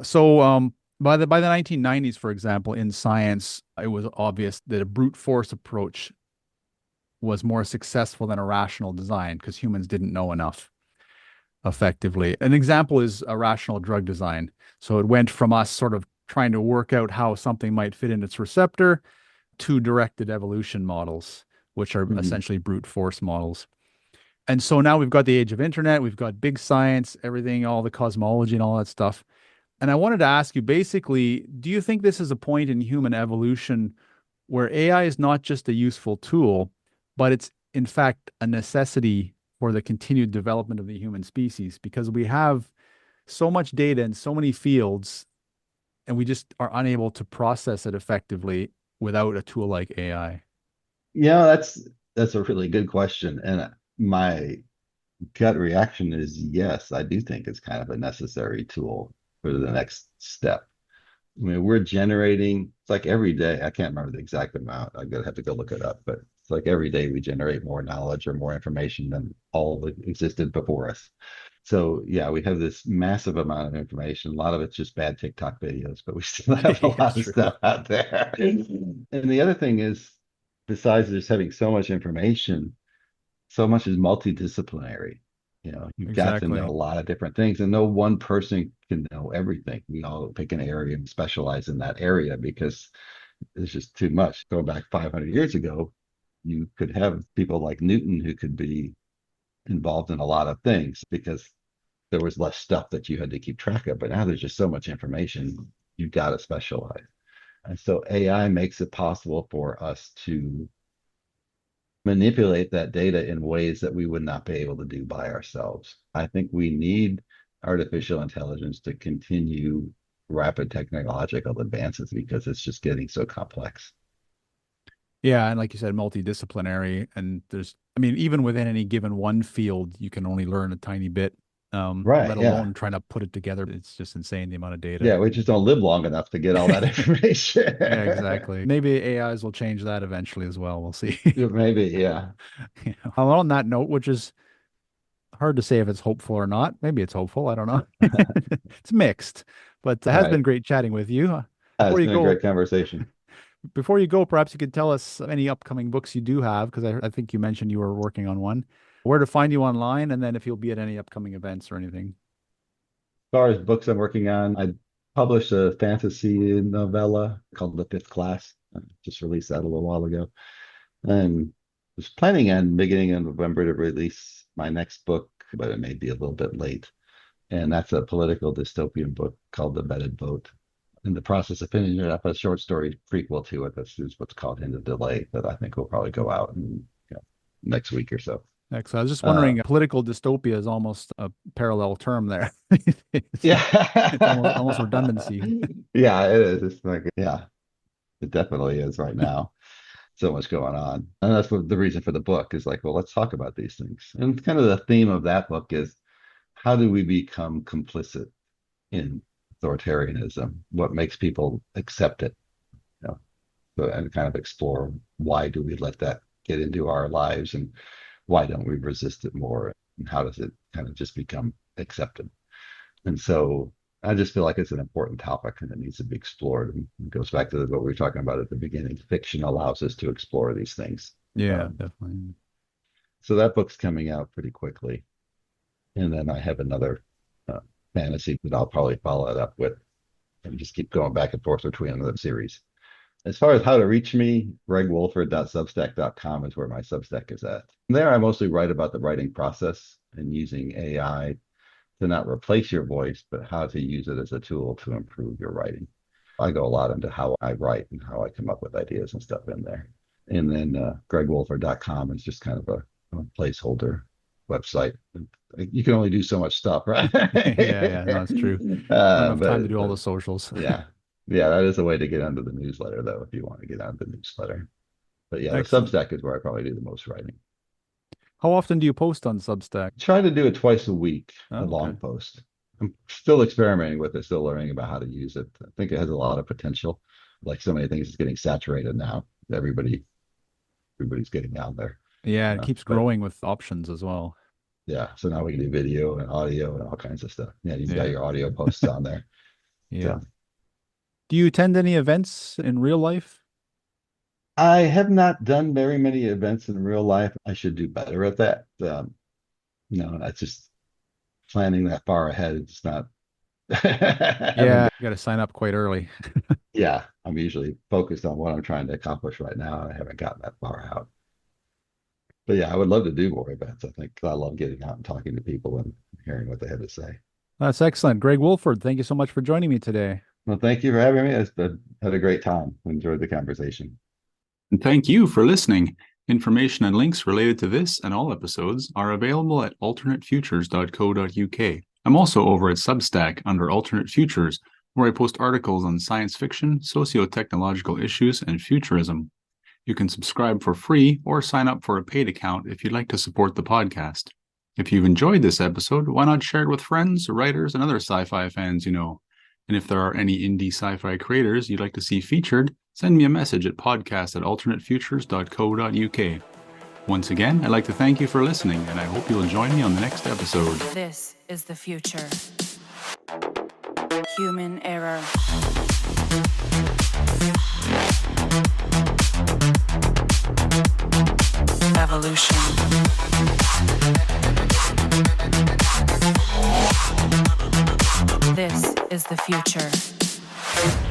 So by the 1990s, for example, in science, it was obvious that a brute force approach was more successful than a rational design because humans didn't know enough effectively. An example is a rational drug design. So it went from us sort of trying to work out how something might fit in its receptor to directed evolution models, which are Mhm. essentially brute force models. And so now we've got the age of internet, we've got big science, everything, all the cosmology and all that stuff. And I wanted to ask you basically, do you think this is a point in human evolution where AI is not just a useful tool, but it's in fact a necessity for the continued development of the human species? Because we have so much data in so many fields, and we just are unable to process it effectively without a tool like AI. Yeah, that's a really good question. And my gut reaction is yes, I do think it's kind of a necessary tool for the next step. I mean, we're generating, it's like every day, I can't remember the exact amount. I'm gonna have to go look it up, but it's like every day we generate more knowledge or more information than all that existed before us. So yeah, we have this massive amount of information. A lot of it's just bad TikTok videos, but we still have a It's lot of true. stuff out there. And the other thing is, besides just having so much information, so much is multidisciplinary. You've got to know a Exactly. lot of different things, and no one person can know everything. We all pick an area and specialize in that area because it's just too much. Going back 500 years ago, you could have people like Newton who could be involved in a lot of things because there was less stuff that you had to keep track of. But now there's just so much information, you've got to specialize. And so AI makes it possible for us to manipulate that data in ways that we would not be able to do by ourselves. I think we need artificial intelligence to continue rapid technological advances because it's just getting so complex. Yeah, and like you said, multidisciplinary. And I mean, even within any given one field, you can only learn a tiny bit, Right. let Yeah. alone trying to put it together. It's just insane the amount of data. Yeah. We just don't live long enough to get all that information. Yeah, exactly. Maybe AIs will change that eventually as well. We'll see. Maybe. Yeah. Yeah. Well, on that note, which is hard to say if it's hopeful or not. Maybe it's hopeful. I don't know. It's mixed, but it All has right. been great chatting with you. It's Before you been a go, great conversation. before you go, perhaps you could tell us any upcoming books you do have, because I think you mentioned you were working on one. Where to find you online, and then if you'll be at any upcoming events or anything. As far as books I'm working on, I published a fantasy novella called The Fifth Class. I just released that a little while ago. And was planning on beginning in November to release my next book, but it may be a little bit late. And that's a political dystopian book called The Vetted Vote. In the process of finishing up a short story prequel to it, that's what's called Into Delay, that I think will probably go out in next week or so. Excellent. I was just Uh, wondering, political dystopia is almost a parallel term there. It's, it's almost yeah. redundancy. Yeah, it is. It's like, yeah, it definitely is right now. So much going on. And that's what the reason for the book is like, well, let's talk about these things. And kind of the theme of that book is how do we become complicit in authoritarianism? What makes people accept it? You know, and kind of explore why do we let that get into our lives and why don't we resist it more? And how does it kind of just become accepted? And so I just feel like it's an important topic and it needs to be explored. And it goes back to what we were talking about at the beginning. Fiction allows us to explore these things. Yeah, Um, definitely. so that book's coming out pretty quickly. And then I have another uh, fantasy that I'll probably follow it up with and just keep going back and forth between the series. As far as how to reach me, gregwolford.substack.com is where my Substack is at. There, I mostly write about the writing process and using AI to not replace your voice, but how to use it as a tool to improve your writing. I go a lot into how I write and how I come up with ideas and stuff in there. And then gregwoolford.com is just kind of a placeholder website. You can only do so much stuff, right? Yeah, no, it's true. Not enough time to do all the socials. Yeah. Yeah, that is a way to get onto the newsletter, though, if you want to get onto the newsletter. But yeah, the Excellent. Substack is where I probably do the most writing. How often do you post on Substack? Try to do it twice a week, a Oh, long okay. post. I'm still experimenting with it, still learning about how to use it. I think it has a lot of potential. Like so many things, it's getting saturated now. Everybody's getting out there. Yeah, it keeps But growing with options as well. yeah, so now we can do video and audio and all kinds of stuff. Yeah, you've got Yeah. your audio posts on there. Yeah. So Do you attend any events in real life? I have not done very many events in real life. I should do better at that. That's just planning that far ahead. It's not. I haven't. Yeah, you got to sign up quite early. Yeah, I'm usually focused on what I'm trying to accomplish right now, and I haven't gotten that far out. But yeah, I would love to do more events. I think I love getting out and talking to people and hearing what they have to say. That's excellent. Greg Woolford, thank you so much for joining me today. Well, thank you for having me. Had a great time. Enjoyed the conversation. And thank you for listening. Information and links related to this and all episodes are available at alternatefutures.co.uk. I'm also over at Substack under Alternate Futures, where I post articles on science fiction, socio-technological issues, and futurism. You can subscribe for free or sign up for a paid account if you'd like to support the podcast. If you've enjoyed this episode, why not share it with friends, writers, and other sci-fi fans you know? And if there are any indie sci-fi creators you'd like to see featured, send me a message at podcast@alternatefutures.co.uk. Once again, I'd like to thank you for listening, and I hope you'll join me on the next episode. This is the future. Human error. Evolution. This is the future.